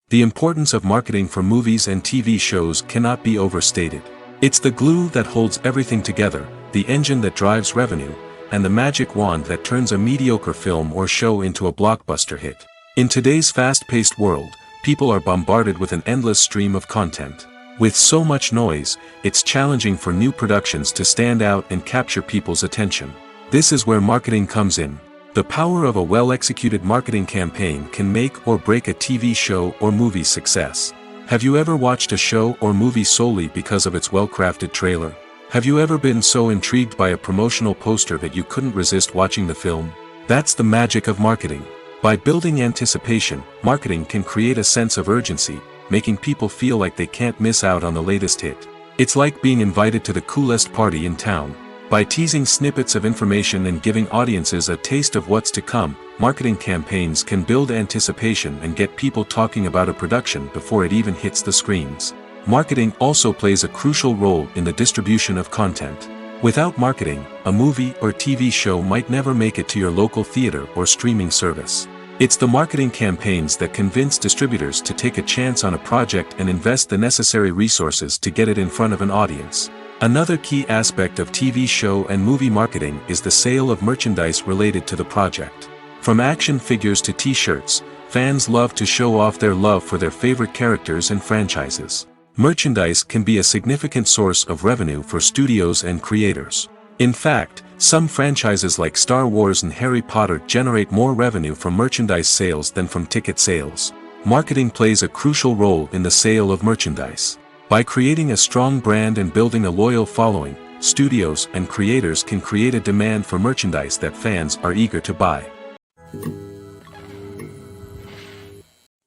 The importance of marketing for movies and TV shows cannot be overstated. It's the glue that holds everything together, the engine that drives revenue, and the magic wand that turns a mediocre film or show into a blockbuster hit. In today's fast-paced world, people are bombarded with an endless stream of content. With so much noise, it's challenging for new productions to stand out and capture people's attention. This is where marketing comes in. The power of a well-executed marketing campaign can make or break a TV show or movie's success. Have you ever watched a show or movie solely because of its well-crafted trailer? Have you ever been so intrigued by a promotional poster that you couldn't resist watching the film? That's the magic of marketing. By building anticipation, marketing can create a sense of urgency, making people feel like they can't miss out on the latest hit. It's like being invited to the coolest party in town. By teasing snippets of information and giving audiences a taste of what's to come, marketing campaigns can build anticipation and get people talking about a production before it even hits the screens. Marketing also plays a crucial role in the distribution of content. Without marketing, a movie or TV show might never make it to your local theater or streaming service. It's the marketing campaigns that convince distributors to take a chance on a project and invest the necessary resources to get it in front of an audience. Another key aspect of TV show and movie marketing is the sale of merchandise related to the project. From action figures to t-shirts, fans love to show off their love for their favorite characters and franchises. Merchandise can be a significant source of revenue for studios and creators. In fact, some franchises like Star Wars and Harry Potter generate more revenue from merchandise sales than from ticket sales. Marketing plays a crucial role in the sale of merchandise. By creating a strong brand and building a loyal following, studios and creators can create a demand for merchandise that fans are eager to buy.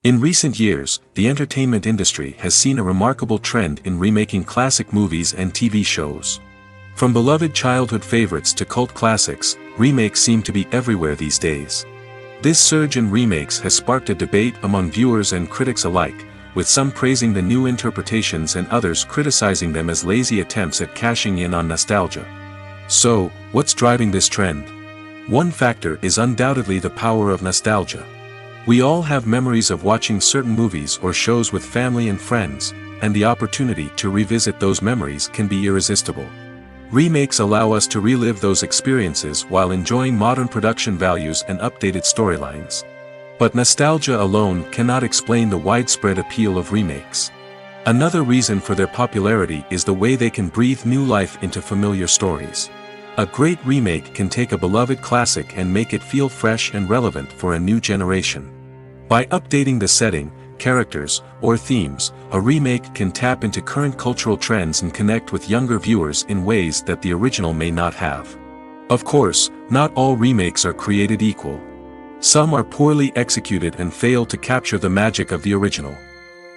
In recent years, the entertainment industry has seen a remarkable trend in remaking classic movies and TV shows. From beloved childhood favorites to cult classics, remakes seem to be everywhere these days. This surge in remakes has sparked a debate among viewers and critics alike, with some praising the new interpretations and others criticizing them as lazy attempts at cashing in on nostalgia. So, what's driving this trend? One factor is undoubtedly the power of nostalgia. We all have memories of watching certain movies or shows with family and friends, and the opportunity to revisit those memories can be irresistible. Remakes allow us to relive those experiences while enjoying modern production values and updated storylines. But nostalgia alone cannot explain the widespread appeal of remakes. Another reason for their popularity is the way they can breathe new life into familiar stories. A great remake can take a beloved classic and make it feel fresh and relevant for a new generation. By updating the setting, characters, or themes, a remake can tap into current cultural trends and connect with younger viewers in ways that the original may not have. Of course, not all remakes are created equal. Some are poorly executed and fail to capture the magic of the original.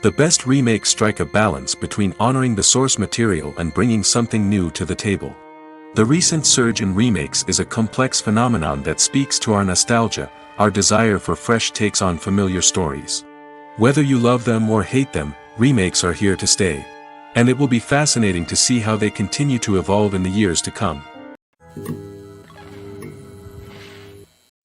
The best remakes strike a balance between honoring the source material and bringing something new to the table. The recent surge in remakes is a complex phenomenon that speaks to our nostalgia, our desire for fresh takes on familiar stories. Whether you love them or hate them, remakes are here to stay. And it will be fascinating to see how they continue to evolve in the years to come.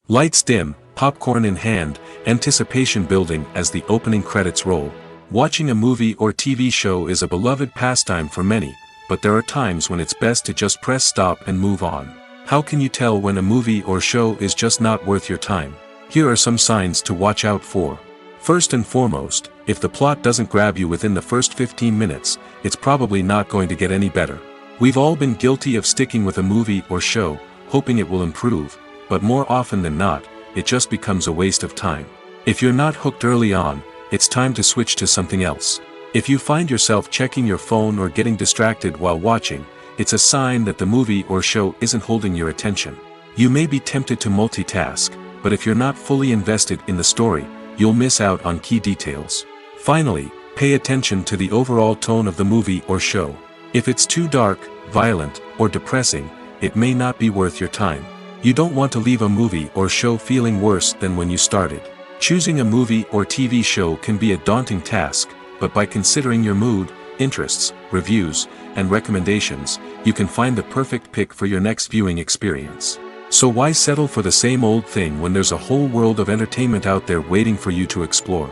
Lights dim, popcorn in hand, anticipation building as the opening credits roll. Watching a movie or TV show is a beloved pastime for many, but there are times when it's best to just press stop and move on. How can you tell when a movie or show is just not worth your time? Here are some signs to watch out for. First and foremost, if the plot doesn't grab you within the first 15 minutes, it's probably not going to get any better. We've all been guilty of sticking with a movie or show, hoping it will improve, but more often than not, it just becomes a waste of time. If you're not hooked early on, it's time to switch to something else. If you find yourself checking your phone or getting distracted while watching, it's a sign that the movie or show isn't holding your attention. You may be tempted to multitask, but if you're not fully invested in the story, you'll miss out on key details. Finally, pay attention to the overall tone of the movie or show. If it's too dark, violent, or depressing, it may not be worth your time. You don't want to leave a movie or show feeling worse than when you started. Choosing a movie or TV show can be a daunting task, but by considering your mood, interests, reviews, and recommendations, you can find the perfect pick for your next viewing experience. So why settle for the same old thing when there's a whole world of entertainment out there waiting for you to explore?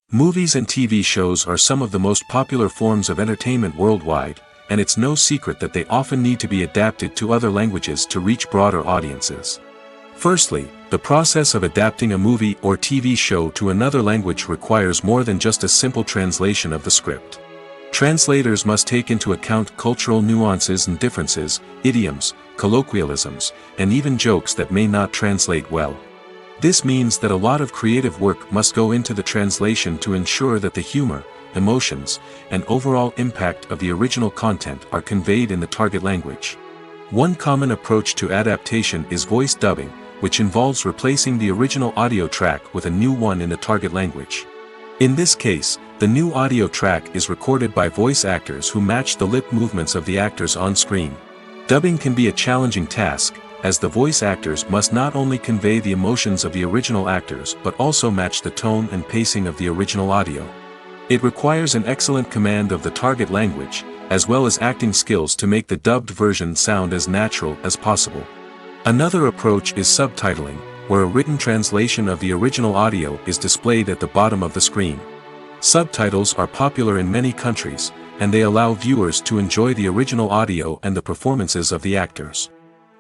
Movies and TV shows are some of the most popular forms of entertainment worldwide, and it's no secret that they often need to be adapted to other languages to reach broader audiences. Firstly, the process of adapting a movie or TV show to another language requires more than just a simple translation of the script. Translators must take into account cultural nuances and differences, idioms, colloquialisms, and even jokes that may not translate well. This means that a lot of creative work must go into the translation to ensure that the humor, emotions, and overall impact of the original content are conveyed in the target language. One common approach to adaptation is voice dubbing, which involves replacing the original audio track with a new one in the target language. In this case, the new audio track is recorded by voice actors who match the lip movements of the actors on screen. Dubbing can be a challenging task, as the voice actors must not only convey the emotions of the original actors but also match the tone and pacing of the original audio. It requires an excellent command of the target language, as well as acting skills to make the dubbed version sound as natural as possible. Another approach is subtitling, where a written translation of the original audio is displayed at the bottom of the screen. Subtitles are popular in many countries, and they allow viewers to enjoy the original audio and the performances of the actors.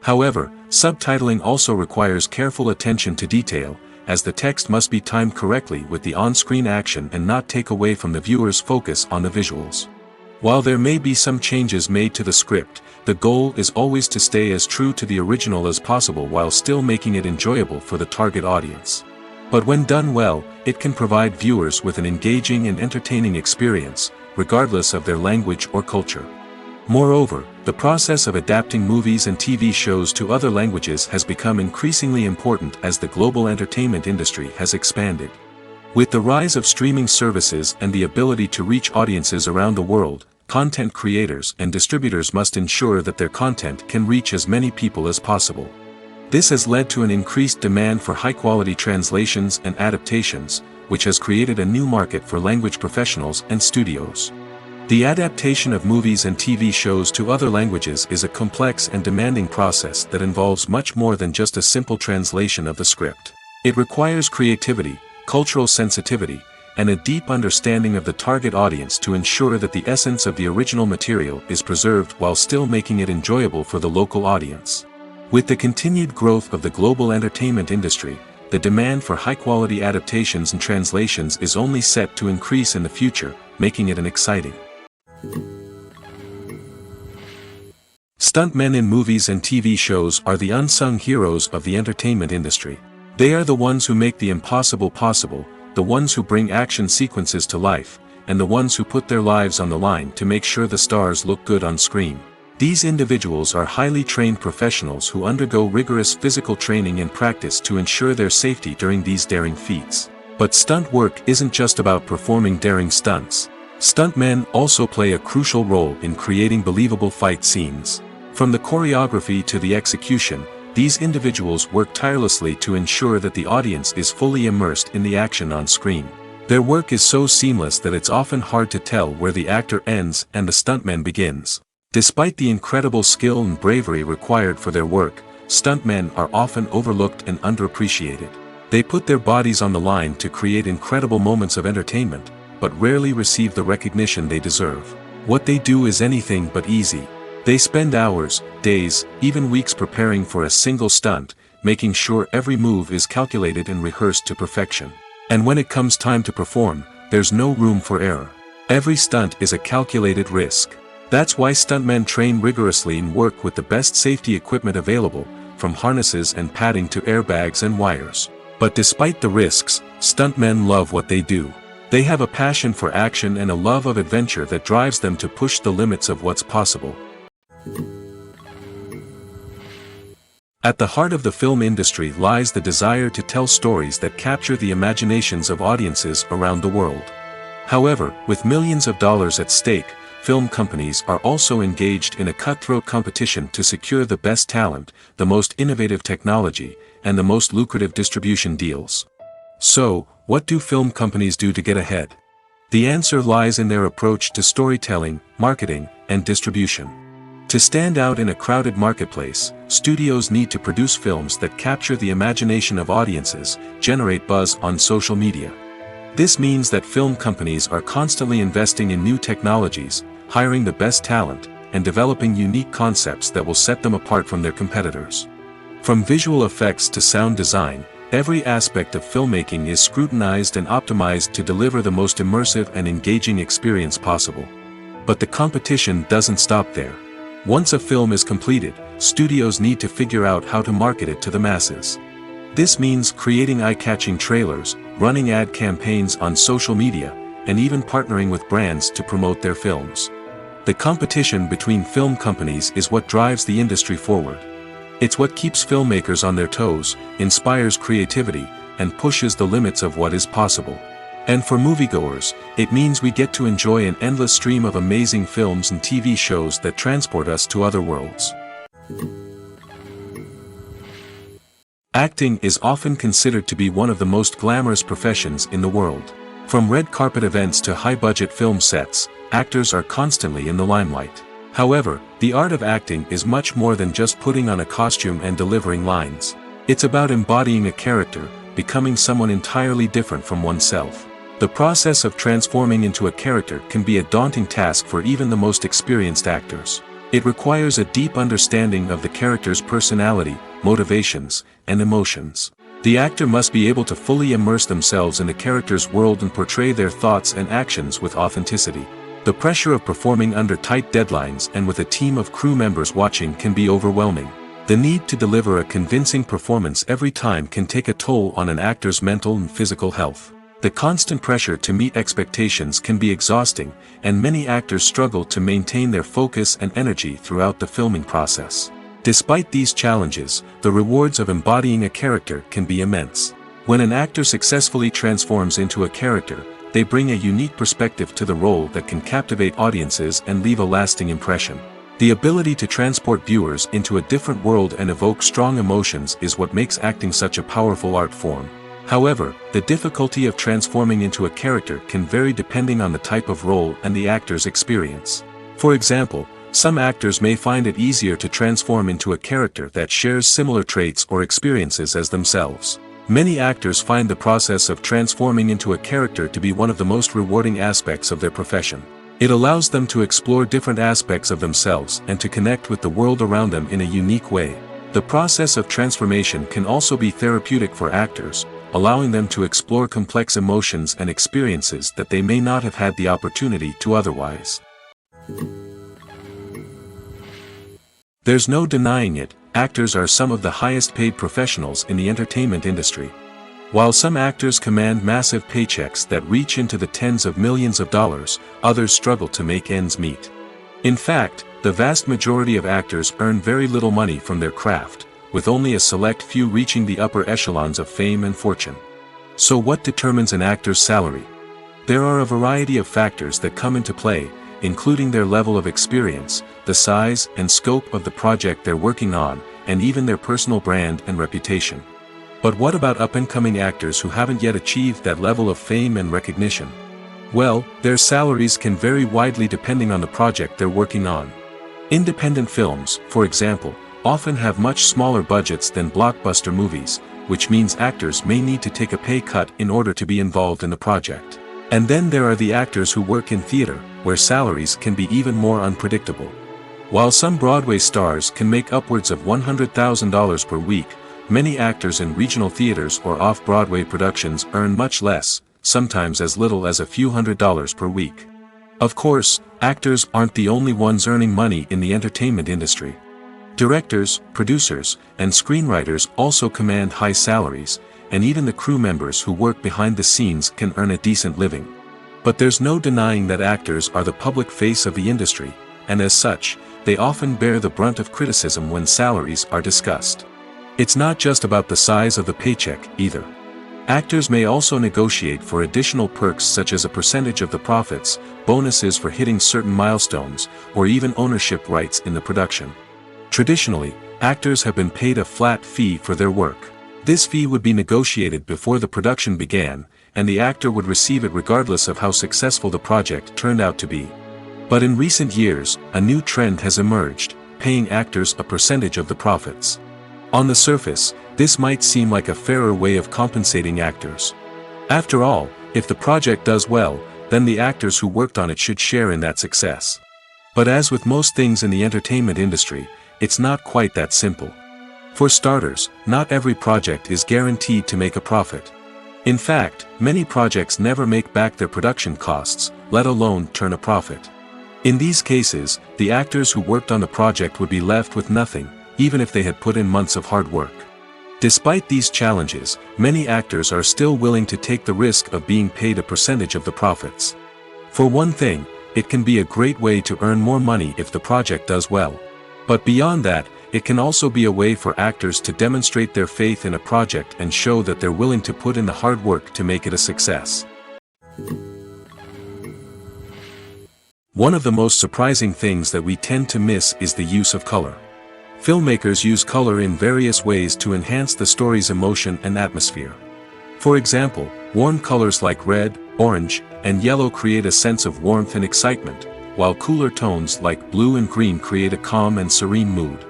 However, subtitling also requires careful attention to detail, as the text must be timed correctly with the on-screen action and not take away from the viewer's focus on the visuals. While there may be some changes made to the script, the goal is always to stay as true to the original as possible while still making it enjoyable for the target audience. But when done well, it can provide viewers with an engaging and entertaining experience, regardless of their language or culture. Moreover, the process of adapting movies and TV shows to other languages has become increasingly important as the global entertainment industry has expanded. With the rise of streaming services and the ability to reach audiences around the world, content creators and distributors must ensure that their content can reach as many people as possible. This has led to an increased demand for high-quality translations and adaptations, which has created a new market for language professionals and studios. The adaptation of movies and TV shows to other languages is a complex and demanding process that involves much more than just a simple translation of the script. It requires creativity, cultural sensitivity, and a deep understanding of the target audience to ensure that the essence of the original material is preserved while still making it enjoyable for the local audience. With the continued growth of the global entertainment industry, the demand for high-quality adaptations and translations is only set to increase in the future, making it an exciting. Stuntmen in movies and TV shows are the unsung heroes of the entertainment industry. They are the ones who make the impossible possible, the ones who bring action sequences to life, and the ones who put their lives on the line to make sure the stars look good on screen. These individuals are highly trained professionals who undergo rigorous physical training and practice to ensure their safety during these daring feats. But stunt work isn't just about performing daring stunts. Stuntmen also play a crucial role in creating believable fight scenes. From the choreography to the execution, these individuals work tirelessly to ensure that the audience is fully immersed in the action on screen. Their work is so seamless that it's often hard to tell where the actor ends and the stuntman begins. Despite the incredible skill and bravery required for their work, stuntmen are often overlooked and underappreciated. They put their bodies on the line to create incredible moments of entertainment, but rarely receive the recognition they deserve. What they do is anything but easy. They spend hours, days, even weeks preparing for a single stunt, making sure every move is calculated and rehearsed to perfection. And when it comes time to perform, there's no room for error. Every stunt is a calculated risk. That's why stuntmen train rigorously and work with the best safety equipment available, from harnesses and padding to airbags and wires. But despite the risks, stuntmen love what they do. They have a passion for action and a love of adventure that drives them to push the limits of what's possible. At the heart of the film industry lies the desire to tell stories that capture the imaginations of audiences around the world. However, with millions of dollars at stake, film companies are also engaged in a cutthroat competition to secure the best talent, the most innovative technology, and the most lucrative distribution deals. So, what do film companies do to get ahead? The answer lies in their approach to storytelling, marketing, and distribution. To stand out in a crowded marketplace, studios need to produce films that capture the imagination of audiences, generate buzz on social media. This means that film companies are constantly investing in new technologies, hiring the best talent, and developing unique concepts that will set them apart from their competitors. From visual effects to sound design, every aspect of filmmaking is scrutinized and optimized to deliver the most immersive and engaging experience possible. But the competition doesn't stop there. Once a film is completed, studios need to figure out how to market it to the masses. This means creating eye-catching trailers, running ad campaigns on social media, and even partnering with brands to promote their films. The competition between film companies is what drives the industry forward. It's what keeps filmmakers on their toes, inspires creativity, and pushes the limits of what is possible. And for moviegoers, it means we get to enjoy an endless stream of amazing films and TV shows that transport us to other worlds. Acting is often considered to be one of the most glamorous professions in the world. From red carpet events to high-budget film sets, actors are constantly in the limelight. However, the art of acting is much more than just putting on a costume and delivering lines. It's about embodying a character, becoming someone entirely different from oneself. The process of transforming into a character can be a daunting task for even the most experienced actors. It requires a deep understanding of the character's personality, motivations, and emotions. The actor must be able to fully immerse themselves in the character's world and portray their thoughts and actions with authenticity. The pressure of performing under tight deadlines and with a team of crew members watching can be overwhelming. The need to deliver a convincing performance every time can take a toll on an actor's mental and physical health. The constant pressure to meet expectations can be exhausting, and many actors struggle to maintain their focus and energy throughout the filming process. Despite these challenges, the rewards of embodying a character can be immense. When an actor successfully transforms into a character, they bring a unique perspective to the role that can captivate audiences and leave a lasting impression. The ability to transport viewers into a different world and evoke strong emotions is what makes acting such a powerful art form. However, the difficulty of transforming into a character can vary depending on the type of role and the actor's experience. For example, some actors may find it easier to transform into a character that shares similar traits or experiences as themselves. Many actors find the process of transforming into a character to be one of the most rewarding aspects of their profession. It allows them to explore different aspects of themselves and to connect with the world around them in a unique way. The process of transformation can also be therapeutic for actors, allowing them to explore complex emotions and experiences that they may not have had the opportunity to otherwise. There's no denying it, actors are some of the highest paid professionals in the entertainment industry. While some actors command massive paychecks that reach into the tens of millions of dollars, others struggle to make ends meet. In fact, the vast majority of actors earn very little money from their craft, with only a select few reaching the upper echelons of fame and fortune. So what determines an actor's salary? There are a variety of factors that come into play, including their level of experience, the size and scope of the project they're working on, and even their personal brand and reputation. But what about up-and-coming actors who haven't yet achieved that level of fame and recognition? Well, their salaries can vary widely depending on the project they're working on. Independent films, for example, often have much smaller budgets than blockbuster movies, which means actors may need to take a pay cut in order to be involved in the project. And then there are the actors who work in theater, where salaries can be even more unpredictable. While some Broadway stars can make upwards of $100,000 per week, many actors in regional theaters or off-Broadway productions earn much less, sometimes as little as a few $100s per week. Of course, actors aren't the only ones earning money in the entertainment industry. Directors, producers, and screenwriters also command high salaries, and even the crew members who work behind the scenes can earn a decent living. But there's no denying that actors are the public face of the industry, and as such, they often bear the brunt of criticism when salaries are discussed. It's not just about the size of the paycheck, either. Actors may also negotiate for additional perks such as a percentage of the profits, bonuses for hitting certain milestones, or even ownership rights in the production. Traditionally, actors have been paid a flat fee for their work. This fee would be negotiated before the production began, and the actor would receive it regardless of how successful the project turned out to be. But in recent years, a new trend has emerged, paying actors a percentage of the profits. On the surface, this might seem like a fairer way of compensating actors. After all, if the project does well, then the actors who worked on it should share in that success. But as with most things in the entertainment industry, it's not quite that simple. For starters, not every project is guaranteed to make a profit. In fact, many projects never make back their production costs, let alone turn a profit. In these cases, the actors who worked on the project would be left with nothing, even if they had put in months of hard work. Despite these challenges, many actors are still willing to take the risk of being paid a percentage of the profits. For one thing, it can be a great way to earn more money if the project does well. But beyond that, it can also be a way for actors to demonstrate their faith in a project and show that they're willing to put in the hard work to make it a success. One of the most surprising things that we tend to miss is the use of color. Filmmakers use color in various ways to enhance the story's emotion and atmosphere. For example, warm colors like red, orange, and yellow create a sense of warmth and excitement, while cooler tones like blue and green create a calm and serene mood.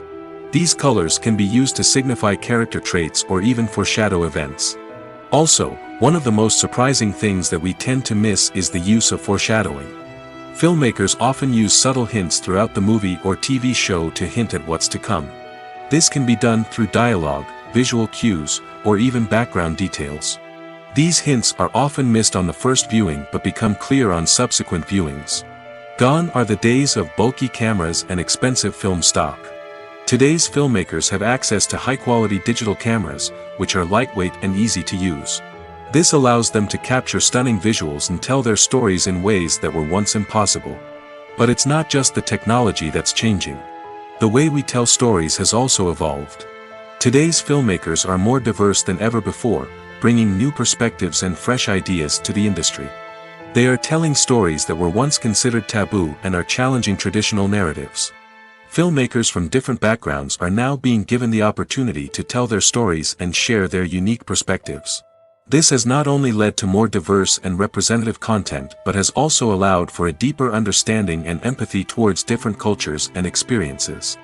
These colors can be used to signify character traits or even foreshadow events. Also, one of the most surprising things that we tend to miss is the use of foreshadowing. Filmmakers often use subtle hints throughout the movie or TV show to hint at what's to come. This can be done through dialogue, visual cues, or even background details. These hints are often missed on the first viewing but become clear on subsequent viewings. Gone are the days of bulky cameras and expensive film stock. Today's filmmakers have access to high-quality digital cameras, which are lightweight and easy to use. This allows them to capture stunning visuals and tell their stories in ways that were once impossible. But it's not just the technology that's changing. The way we tell stories has also evolved. Today's filmmakers are more diverse than ever before, bringing new perspectives and fresh ideas to the industry. They are telling stories that were once considered taboo and are challenging traditional narratives. Filmmakers from different backgrounds are now being given the opportunity to tell their stories and share their unique perspectives. This has not only led to more diverse and representative content but has also allowed for a deeper understanding and empathy towards different cultures and experiences.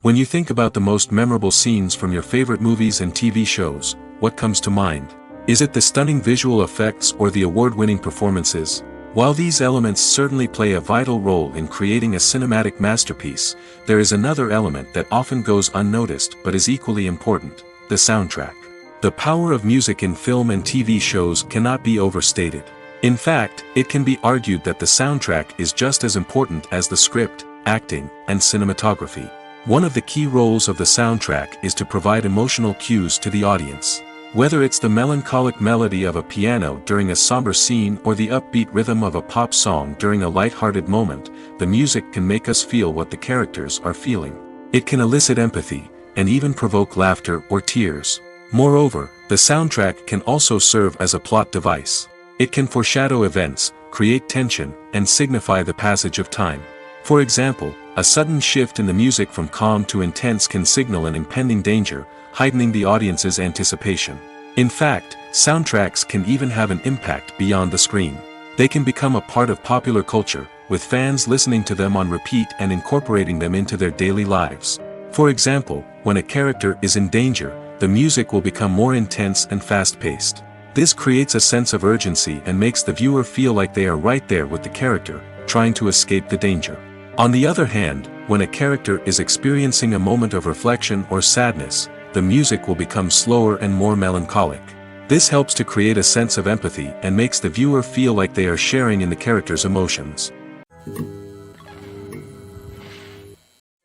When you think about the most memorable scenes from your favorite movies and TV shows, what comes to mind? Is it the stunning visual effects or the award-winning performances? While these elements certainly play a vital role in creating a cinematic masterpiece, there is another element that often goes unnoticed but is equally important: the soundtrack. The power of music in film and TV shows cannot be overstated. In fact, it can be argued that the soundtrack is just as important as the script, acting, and cinematography. One of the key roles of the soundtrack is to provide emotional cues to the audience. Whether it's the melancholic melody of a piano during a somber scene or the upbeat rhythm of a pop song during a light-hearted moment, the music can make us feel what the characters are feeling. It can elicit empathy, and even provoke laughter or tears. Moreover, the soundtrack can also serve as a plot device. It can foreshadow events, create tension, and signify the passage of time. For example, a sudden shift in the music from calm to intense can signal an impending danger, heightening the audience's anticipation. In fact, soundtracks can even have an impact beyond the screen. They can become a part of popular culture, with fans listening to them on repeat and incorporating them into their daily lives. For example, when a character is in danger, the music will become more intense and fast-paced. This creates a sense of urgency and makes the viewer feel like they are right there with the character, trying to escape the danger. On the other hand, when a character is experiencing a moment of reflection or sadness, the music will become slower and more melancholic. This helps to create a sense of empathy and makes the viewer feel like they are sharing in the character's emotions.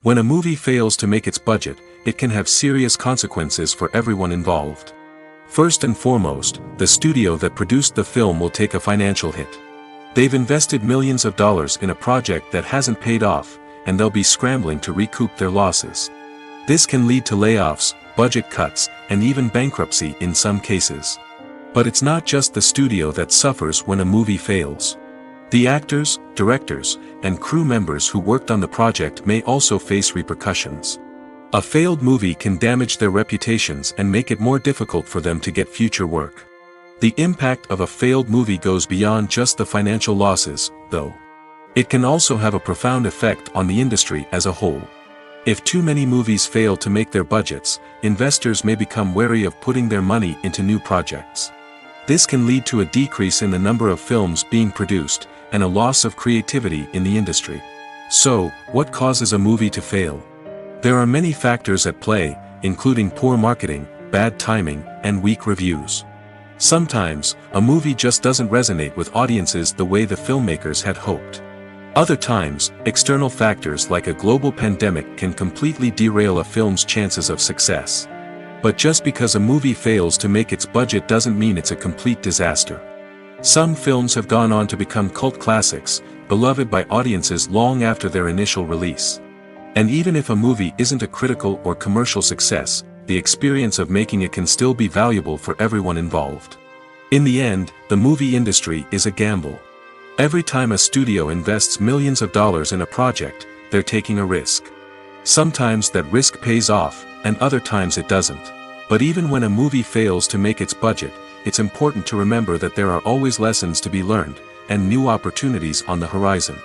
When a movie fails to make its budget, it can have serious consequences for everyone involved. First and foremost, the studio that produced the film will take a financial hit. They've invested millions of dollars in a project that hasn't paid off, and they'll be scrambling to recoup their losses. This can lead to layoffs, budget cuts, and even bankruptcy in some cases. But it's not just the studio that suffers when a movie fails. The actors, directors, and crew members who worked on the project may also face repercussions. A failed movie can damage their reputations and make it more difficult for them to get future work. The impact of a failed movie goes beyond just the financial losses, though. It can also have a profound effect on the industry as a whole. If too many movies fail to make their budgets, investors may become wary of putting their money into new projects. This can lead to a decrease in the number of films being produced, and a loss of creativity in the industry. So, what causes a movie to fail? There are many factors at play, including poor marketing, bad timing, and weak reviews. Sometimes, a movie just doesn't resonate with audiences the way the filmmakers had hoped. Other times, external factors like a global pandemic can completely derail a film's chances of success. But just because a movie fails to make its budget doesn't mean it's a complete disaster. Some films have gone on to become cult classics, beloved by audiences long after their initial release. And even if a movie isn't a critical or commercial success, the experience of making it can still be valuable for everyone involved. In the end, the movie industry is a gamble. Every time a studio invests millions of dollars in a project, they're taking a risk. Sometimes that risk pays off, and other times it doesn't. But even when a movie fails to make its budget, it's important to remember that there are always lessons to be learned, and new opportunities on the horizon.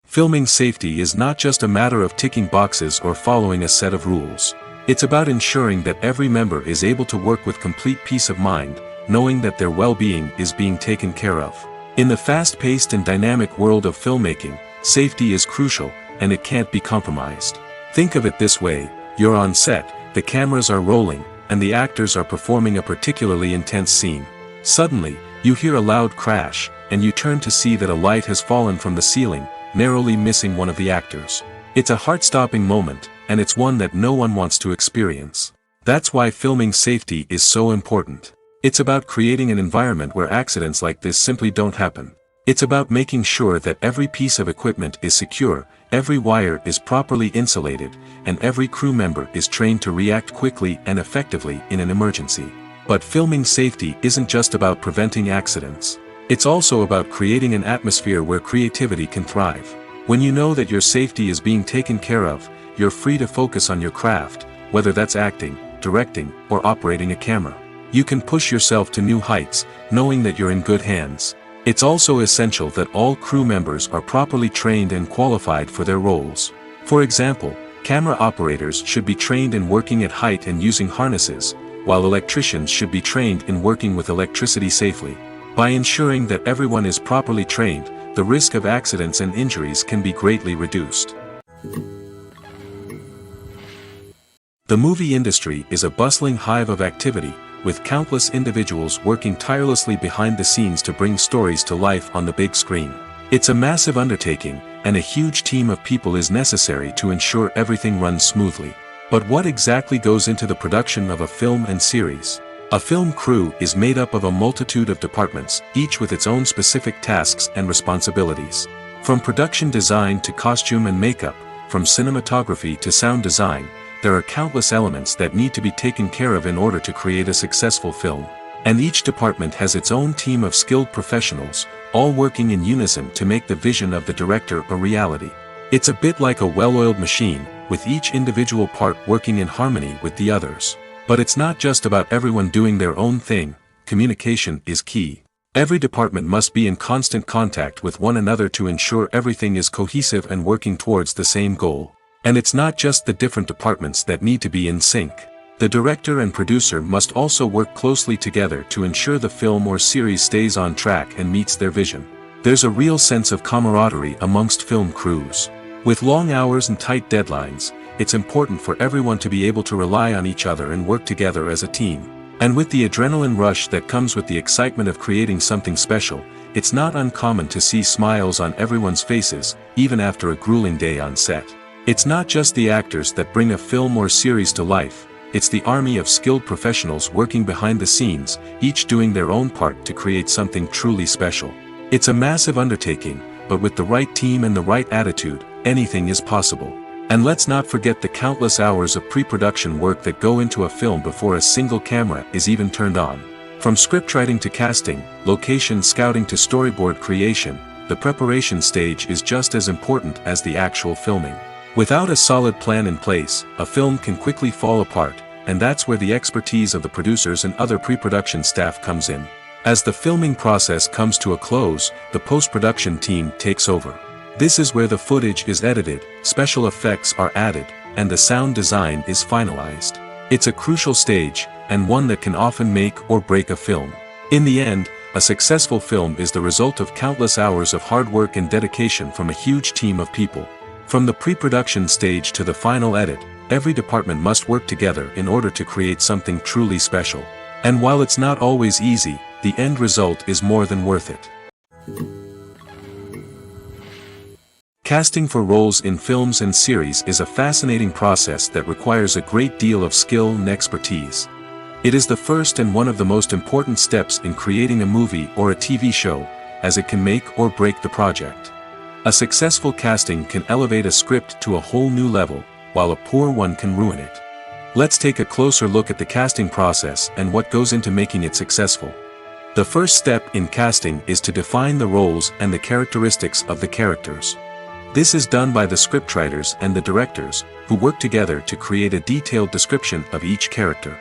Filming safety is not just a matter of ticking boxes or following a set of rules. It's about ensuring that every member is able to work with complete peace of mind, knowing that their well-being is being taken care of. In the fast-paced and dynamic world of filmmaking, safety is crucial, and it can't be compromised. Think of it this way: you're on set, the cameras are rolling, and the actors are performing a particularly intense scene. Suddenly, you hear a loud crash, and you turn to see that a light has fallen from the ceiling, narrowly missing one of the actors. It's a heart-stopping moment, and it's one that no one wants to experience. That's why filming safety is so important. It's about creating an environment where accidents like this simply don't happen. It's about making sure that every piece of equipment is secure, every wire is properly insulated, and every crew member is trained to react quickly and effectively in an emergency. But filming safety isn't just about preventing accidents. It's also about creating an atmosphere where creativity can thrive. When you know that your safety is being taken care of, you're free to focus on your craft, whether that's acting, directing, or operating a camera. You can push yourself to new heights, knowing that you're in good hands. It's also essential that all crew members are properly trained and qualified for their roles. For example, camera operators should be trained in working at height and using harnesses, while electricians should be trained in working with electricity safely. By ensuring that everyone is properly trained, the risk of accidents and injuries can be greatly reduced. The movie industry is a bustling hive of activity, with countless individuals working tirelessly behind the scenes to bring stories to life on the big screen. It's a massive undertaking, and a huge team of people is necessary to ensure everything runs smoothly. But what exactly goes into the production of a film and series? A film crew is made up of a multitude of departments, each with its own specific tasks and responsibilities. From production design to costume and makeup, from cinematography to sound design, there are countless elements that need to be taken care of in order to create a successful film. And each department has its own team of skilled professionals, all working in unison to make the vision of the director a reality. It's a bit like a well-oiled machine, with each individual part working in harmony with the others. But it's not just about everyone doing their own thing. Communication is key. Every department must be in constant contact with one another to ensure everything is cohesive and working towards the same goal. And it's not just the different departments that need to be in sync. The director and producer must also work closely together to ensure the film or series stays on track and meets their vision. There's a real sense of camaraderie amongst film crews. With long hours and tight deadlines, it's important for everyone to be able to rely on each other and work together as a team. And with the adrenaline rush that comes with the excitement of creating something special, it's not uncommon to see smiles on everyone's faces, even after a grueling day on set. It's not just the actors that bring a film or series to life, it's the army of skilled professionals working behind the scenes, each doing their own part to create something truly special. It's a massive undertaking, but with the right team and the right attitude, anything is possible. And let's not forget the countless hours of pre-production work that go into a film before a single camera is even turned on. From scriptwriting to casting, location scouting to storyboard creation, the preparation stage is just as important as the actual filming. Without a solid plan in place, a film can quickly fall apart, and that's where the expertise of the producers and other pre-production staff comes in. As the filming process comes to a close, the post-production team takes over. This is where the footage is edited, special effects are added, and the sound design is finalized. It's a crucial stage, and one that can often make or break a film. In the end, a successful film is the result of countless hours of hard work and dedication from a huge team of people. From the pre-production stage to the final edit, every department must work together in order to create something truly special. And while it's not always easy, the end result is more than worth it. Casting for roles in films and series is a fascinating process that requires a great deal of skill and expertise. It is the first and one of the most important steps in creating a movie or a TV show, as it can make or break the project. A successful casting can elevate a script to a whole new level, while a poor one can ruin it. Let's take a closer look at the casting process and what goes into making it successful. The first step in casting is to define the roles and the characteristics of the characters. This is done by the scriptwriters and the directors, who work together to create a detailed description of each character.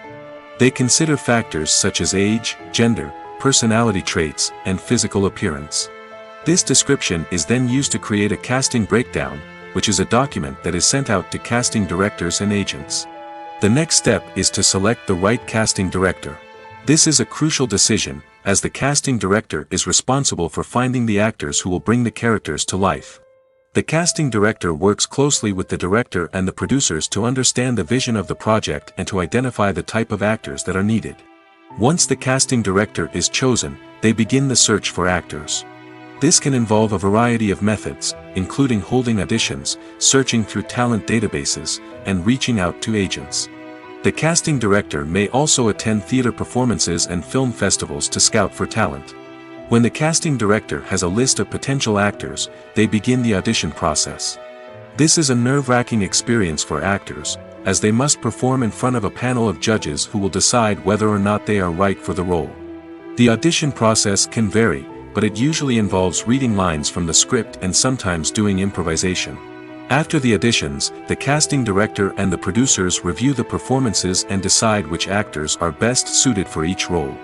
They consider factors such as age, gender, personality traits, and physical appearance. This description is then used to create a casting breakdown, which is a document that is sent out to casting directors and agents. The next step is to select the right casting director. This is a crucial decision, as the casting director is responsible for finding the actors who will bring the characters to life. The casting director works closely with the director and the producers to understand the vision of the project and to identify the type of actors that are needed. Once the casting director is chosen, they begin the search for actors. This can involve a variety of methods, including holding auditions, searching through talent databases, and reaching out to agents. The casting director may also attend theater performances and film festivals to scout for talent. When the casting director has a list of potential actors, they begin the audition process. This is a nerve-wracking experience for actors, as they must perform in front of a panel of judges who will decide whether or not they are right for the role. The audition process can vary, but it usually involves reading lines from the script and sometimes doing improvisation. After the auditions, the casting director and the producers review the performances and decide which actors are best suited for each role.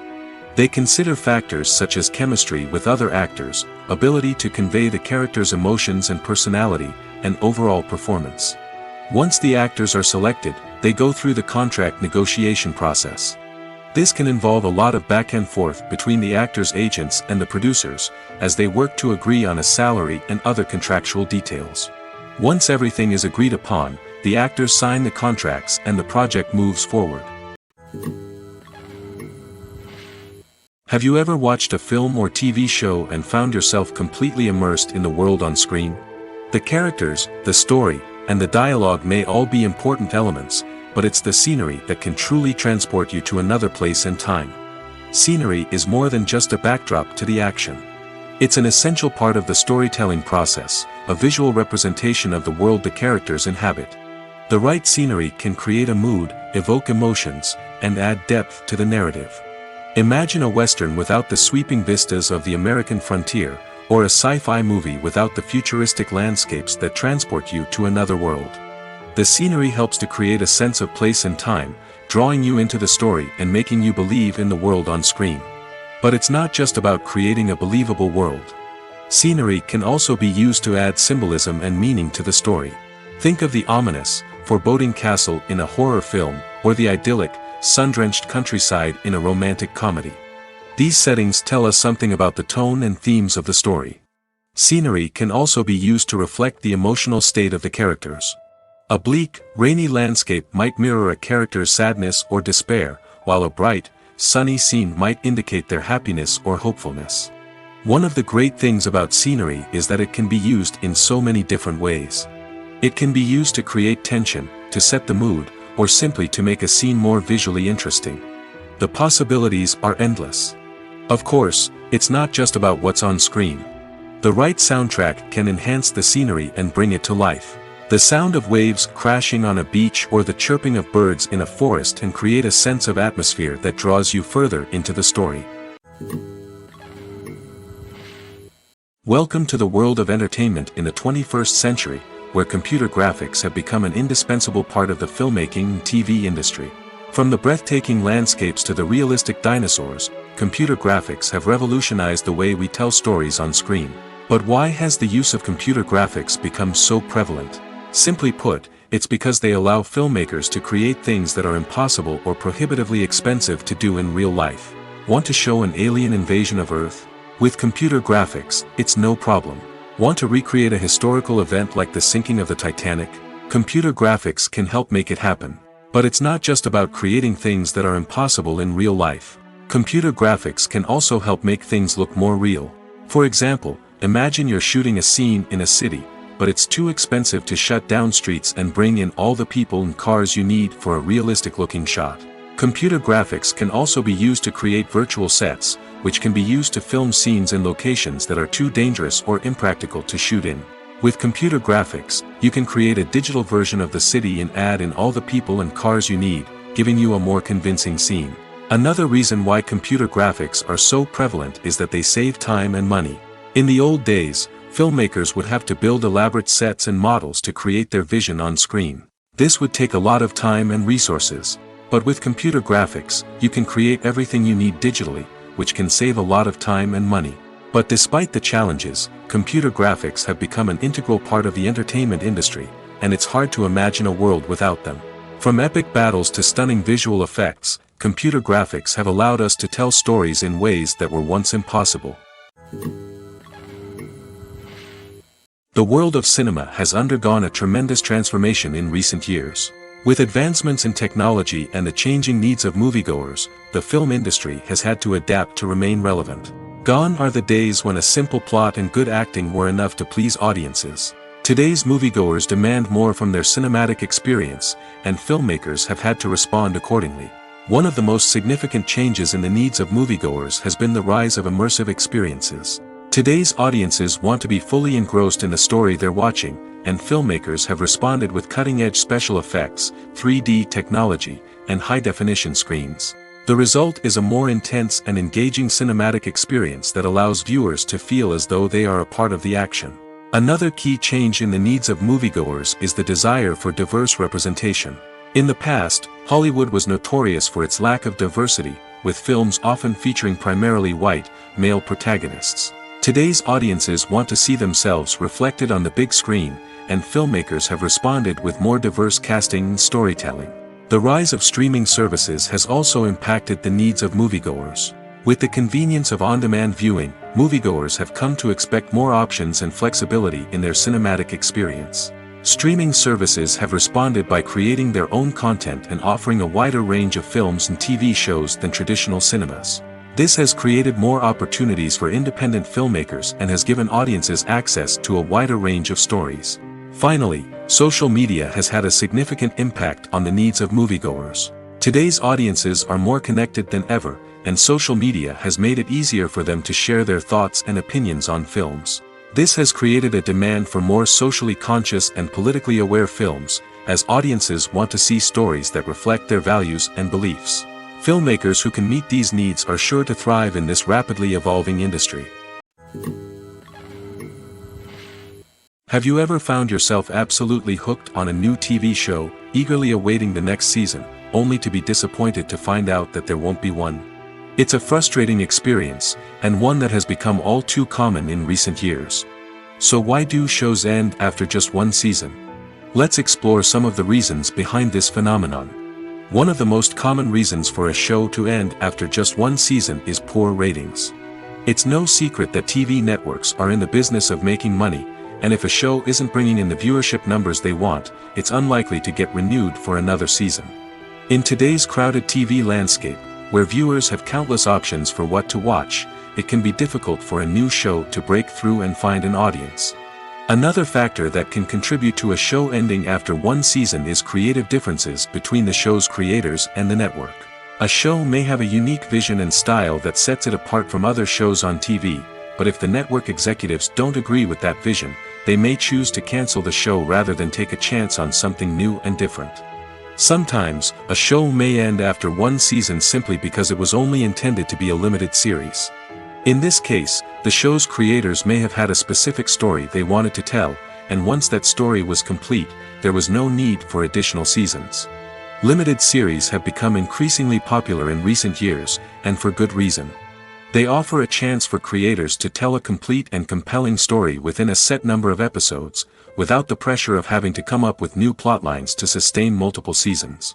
They consider factors such as chemistry with other actors, ability to convey the character's emotions and personality, and overall performance. Once the actors are selected, they go through the contract negotiation process. This can involve a lot of back and forth between the actors' agents and the producers, as they work to agree on a salary and other contractual details. Once everything is agreed upon, the actors sign the contracts and the project moves forward. Have you ever watched a film or TV show and found yourself completely immersed in the world on screen? The characters, the story, and the dialogue may all be important elements, but it's the scenery that can truly transport you to another place and time. Scenery is more than just a backdrop to the action. It's an essential part of the storytelling process, a visual representation of the world the characters inhabit. The right scenery can create a mood, evoke emotions, and add depth to the narrative. Imagine a Western without the sweeping vistas of the American frontier, or a sci-fi movie without the futuristic landscapes that transport you to another world. The scenery helps to create a sense of place and time, drawing you into the story and making you believe in the world on screen. But it's not just about creating a believable world. Scenery can also be used to add symbolism and meaning to the story. Think of the ominous, foreboding castle in a horror film, or the idyllic, sun-drenched countryside in a romantic comedy. These settings tell us something about the tone and themes of the story. Scenery can also be used to reflect the emotional state of the characters. A bleak, rainy landscape might mirror a character's sadness or despair, while a bright, sunny scene might indicate their happiness or hopefulness. One of the great things about scenery is that it can be used in so many different ways. It can be used to create tension, to set the mood, or simply to make a scene more visually interesting. The possibilities are endless. Of course, it's not just about what's on screen. The right soundtrack can enhance the scenery and bring it to life. The sound of waves crashing on a beach or the chirping of birds in a forest can create a sense of atmosphere that draws you further into the story. Welcome to the world of entertainment in the 21st century, where computer graphics have become an indispensable part of the filmmaking and TV industry. From the breathtaking landscapes to the realistic dinosaurs, computer graphics have revolutionized the way we tell stories on screen. But why has the use of computer graphics become so prevalent? Simply put, it's because they allow filmmakers to create things that are impossible or prohibitively expensive to do in real life. Want to show an alien invasion of Earth? With computer graphics, it's no problem. Want to recreate a historical event like the sinking of the Titanic? Computer graphics can help make it happen. But it's not just about creating things that are impossible in real life. Computer graphics can also help make things look more real. For example, imagine you're shooting a scene in a city, but it's too expensive to shut down streets and bring in all the people and cars you need for a realistic-looking shot. Computer graphics can also be used to create virtual sets, which can be used to film scenes in locations that are too dangerous or impractical to shoot in. With computer graphics, you can create a digital version of the city and add in all the people and cars you need, giving you a more convincing scene. Another reason why computer graphics are so prevalent is that they save time and money. In the old days, filmmakers would have to build elaborate sets and models to create their vision on screen. This would take a lot of time and resources. But with computer graphics, you can create everything you need digitally, which can save a lot of time and money. But despite the challenges, computer graphics have become an integral part of the entertainment industry, and it's hard to imagine a world without them. From epic battles to stunning visual effects, computer graphics have allowed us to tell stories in ways that were once impossible. The world of cinema has undergone a tremendous transformation in recent years. With advancements in technology and the changing needs of moviegoers, the film industry has had to adapt to remain relevant. Gone are the days when a simple plot and good acting were enough to please audiences. Today's moviegoers demand more from their cinematic experience, and filmmakers have had to respond accordingly. One of the most significant changes in the needs of moviegoers has been the rise of immersive experiences. Today's audiences want to be fully engrossed in the story they're watching, and filmmakers have responded with cutting-edge special effects, 3D technology, and high-definition screens. The result is a more intense and engaging cinematic experience that allows viewers to feel as though they are a part of the action. Another key change in the needs of moviegoers is the desire for diverse representation. In the past, Hollywood was notorious for its lack of diversity, with films often featuring primarily white, male protagonists. Today's audiences want to see themselves reflected on the big screen, and filmmakers have responded with more diverse casting and storytelling. The rise of streaming services has also impacted the needs of moviegoers. With the convenience of on-demand viewing, moviegoers have come to expect more options and flexibility in their cinematic experience. Streaming services have responded by creating their own content and offering a wider range of films and TV shows than traditional cinemas. This has created more opportunities for independent filmmakers and has given audiences access to a wider range of stories. Finally, social media has had a significant impact on the needs of moviegoers. Today's audiences are more connected than ever, and social media has made it easier for them to share their thoughts and opinions on films. This has created a demand for more socially conscious and politically aware films, as audiences want to see stories that reflect their values and beliefs. Filmmakers who can meet these needs are sure to thrive in this rapidly evolving industry. Have you ever found yourself absolutely hooked on a new TV show, eagerly awaiting the next season, only to be disappointed to find out that there won't be one? It's a frustrating experience, and one that has become all too common in recent years. So why do shows end after just one season? Let's explore some of the reasons behind this phenomenon. One of the most common reasons for a show to end after just one season is poor ratings. It's no secret that TV networks are in the business of making money, and if a show isn't bringing in the viewership numbers they want, it's unlikely to get renewed for another season. In today's crowded TV landscape, where viewers have countless options for what to watch, it can be difficult for a new show to break through and find an audience. Another factor that can contribute to a show ending after one season is creative differences between the show's creators and the network. A show may have a unique vision and style that sets it apart from other shows on TV, but if the network executives don't agree with that vision, they may choose to cancel the show rather than take a chance on something new and different. Sometimes, a show may end after one season simply because it was only intended to be a limited series. In this case, the show's creators may have had a specific story they wanted to tell, and once that story was complete, there was no need for additional seasons. Limited series have become increasingly popular in recent years, and for good reason. They offer a chance for creators to tell a complete and compelling story within a set number of episodes, without the pressure of having to come up with new plotlines to sustain multiple seasons.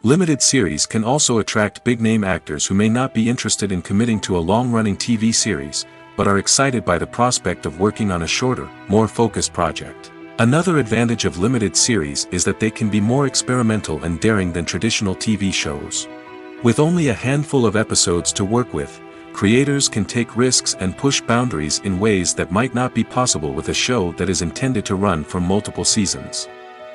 Limited series can also attract big-name actors who may not be interested in committing to a long-running TV series, but are excited by the prospect of working on a shorter, more focused project. Another advantage of limited series is that they can be more experimental and daring than traditional TV shows. With only a handful of episodes to work with, creators can take risks and push boundaries in ways that might not be possible with a show that is intended to run for multiple seasons.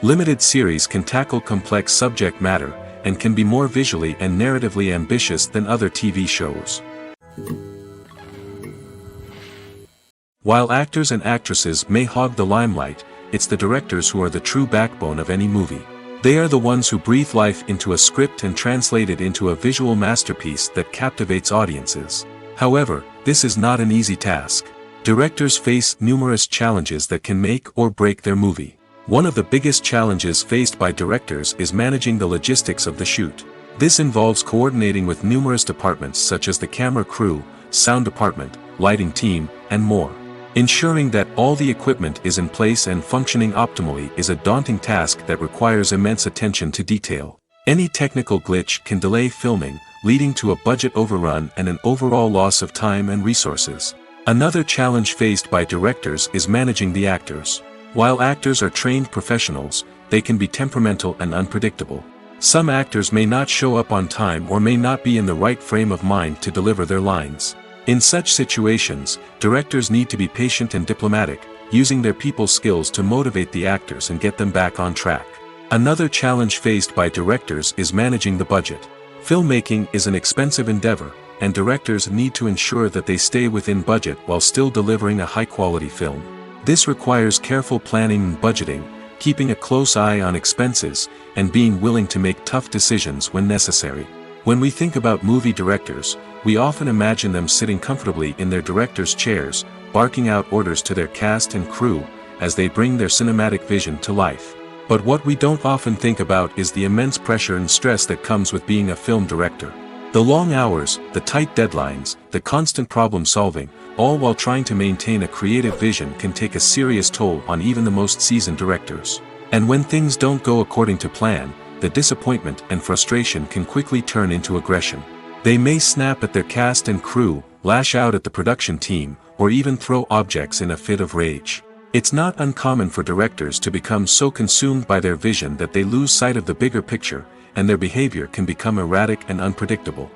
Limited series can tackle complex subject matter, and can be more visually and narratively ambitious than other TV shows. While actors and actresses may hog the limelight, it's the directors who are the true backbone of any movie. They are the ones who breathe life into a script and translate it into a visual masterpiece that captivates audiences. However, this is not an easy task. Directors face numerous challenges that can make or break their movie. One of the biggest challenges faced by directors is managing the logistics of the shoot. This involves coordinating with numerous departments such as the camera crew, sound department, lighting team, and more. Ensuring that all the equipment is in place and functioning optimally is a daunting task that requires immense attention to detail. Any technical glitch can delay filming, leading to a budget overrun and an overall loss of time and resources. Another challenge faced by directors is managing the actors. While actors are trained professionals, they can be temperamental and unpredictable. Some actors may not show up on time or may not be in the right frame of mind to deliver their lines. In such situations, directors need to be patient and diplomatic, using their people skills to motivate the actors and get them back on track. Another challenge faced by directors is managing the budget. Filmmaking is an expensive endeavor, and directors need to ensure that they stay within budget while still delivering a high-quality film. This requires careful planning and budgeting, keeping a close eye on expenses, and being willing to make tough decisions when necessary. When we think about movie directors, we often imagine them sitting comfortably in their director's chairs, barking out orders to their cast and crew, as they bring their cinematic vision to life. But what we don't often think about is the immense pressure and stress that comes with being a film director. The long hours, the tight deadlines, the constant problem solving, all while trying to maintain a creative vision can take a serious toll on even the most seasoned directors. And when things don't go according to plan, the disappointment and frustration can quickly turn into aggression. They may snap at their cast and crew, lash out at the production team, or even throw objects in a fit of rage. It's not uncommon for directors to become so consumed by their vision that they lose sight of the bigger picture, and their behavior can become erratic and unpredictable.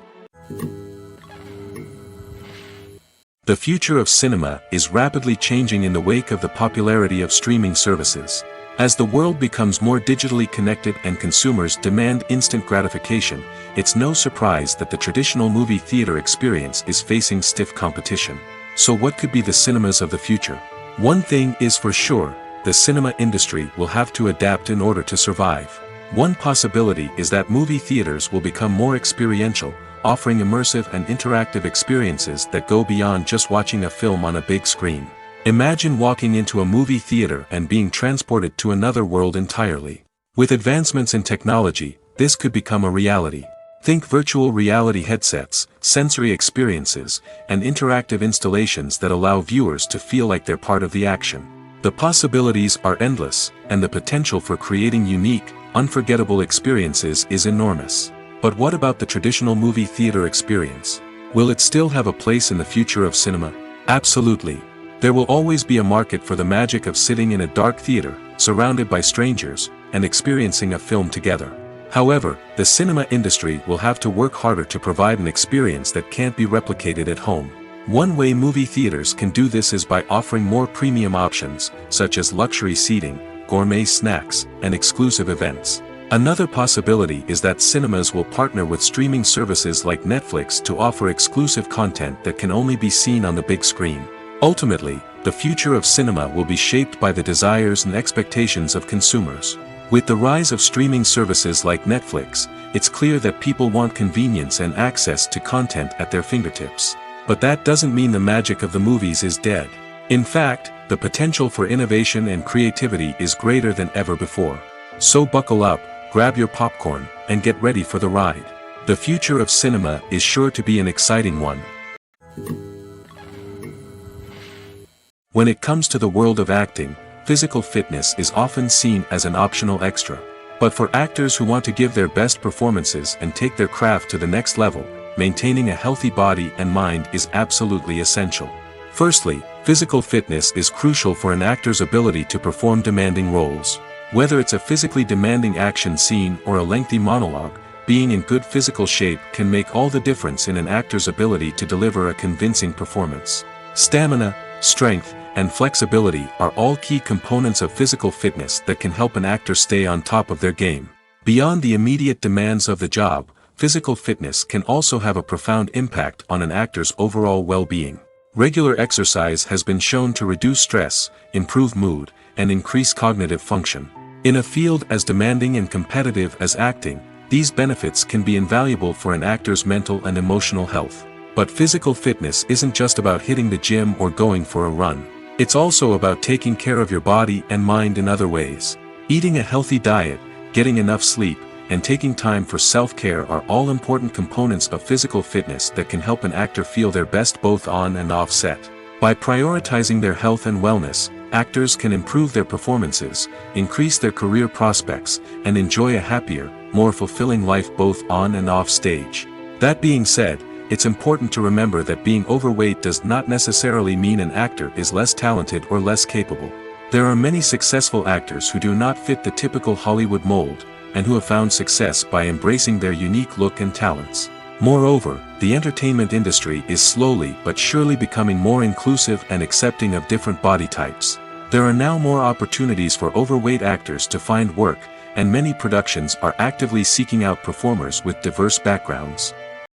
The future of cinema is rapidly changing in the wake of the popularity of streaming services. As the world becomes more digitally connected and consumers demand instant gratification, it's no surprise that the traditional movie theater experience is facing stiff competition. So what could be the cinemas of the future? One thing is for sure, the cinema industry will have to adapt in order to survive. One possibility is that movie theaters will become more experiential, offering immersive and interactive experiences that go beyond just watching a film on a big screen. Imagine walking into a movie theater and being transported to another world entirely. With advancements in technology, this could become a reality. Think virtual reality headsets, sensory experiences, and interactive installations that allow viewers to feel like they're part of the action. The possibilities are endless, and the potential for creating unique, unforgettable experiences is enormous. But what about the traditional movie theater experience? Will it still have a place in the future of cinema? Absolutely. There will always be a market for the magic of sitting in a dark theater, surrounded by strangers, and experiencing a film together. However, the cinema industry will have to work harder to provide an experience that can't be replicated at home. One way movie theaters can do this is by offering more premium options, such as luxury seating, gourmet snacks, and exclusive events. Another possibility is that cinemas will partner with streaming services like Netflix to offer exclusive content that can only be seen on the big screen. Ultimately, the future of cinema will be shaped by the desires and expectations of consumers. With the rise of streaming services like Netflix, it's clear that people want convenience and access to content at their fingertips. But that doesn't mean the magic of the movies is dead. In fact, the potential for innovation and creativity is greater than ever before. So buckle up, grab your popcorn, and get ready for the ride. The future of cinema is sure to be an exciting one. When it comes to the world of acting, physical fitness is often seen as an optional extra. But for actors who want to give their best performances and take their craft to the next level, maintaining a healthy body and mind is absolutely essential. Firstly, physical fitness is crucial for an actor's ability to perform demanding roles. Whether it's a physically demanding action scene or a lengthy monologue, being in good physical shape can make all the difference in an actor's ability to deliver a convincing performance. Stamina, strength, and flexibility are all key components of physical fitness that can help an actor stay on top of their game. Beyond the immediate demands of the job, physical fitness can also have a profound impact on an actor's overall well-being. Regular exercise has been shown to reduce stress, improve mood, and increase cognitive function. In a field as demanding and competitive as acting, these benefits can be invaluable for an actor's mental and emotional health. But physical fitness isn't just about hitting the gym or going for a run. It's also about taking care of your body and mind in other ways. Eating a healthy diet, getting enough sleep, and taking time for self-care are all important components of physical fitness that can help an actor feel their best both on and off set. By prioritizing their health and wellness, actors can improve their performances, increase their career prospects, and enjoy a happier, more fulfilling life both on and off stage. That being said, it's important to remember that being overweight does not necessarily mean an actor is less talented or less capable. There are many successful actors who do not fit the typical Hollywood mold, and who have found success by embracing their unique look and talents. Moreover, the entertainment industry is slowly but surely becoming more inclusive and accepting of different body types. There are now more opportunities for overweight actors to find work, and many productions are actively seeking out performers with diverse backgrounds.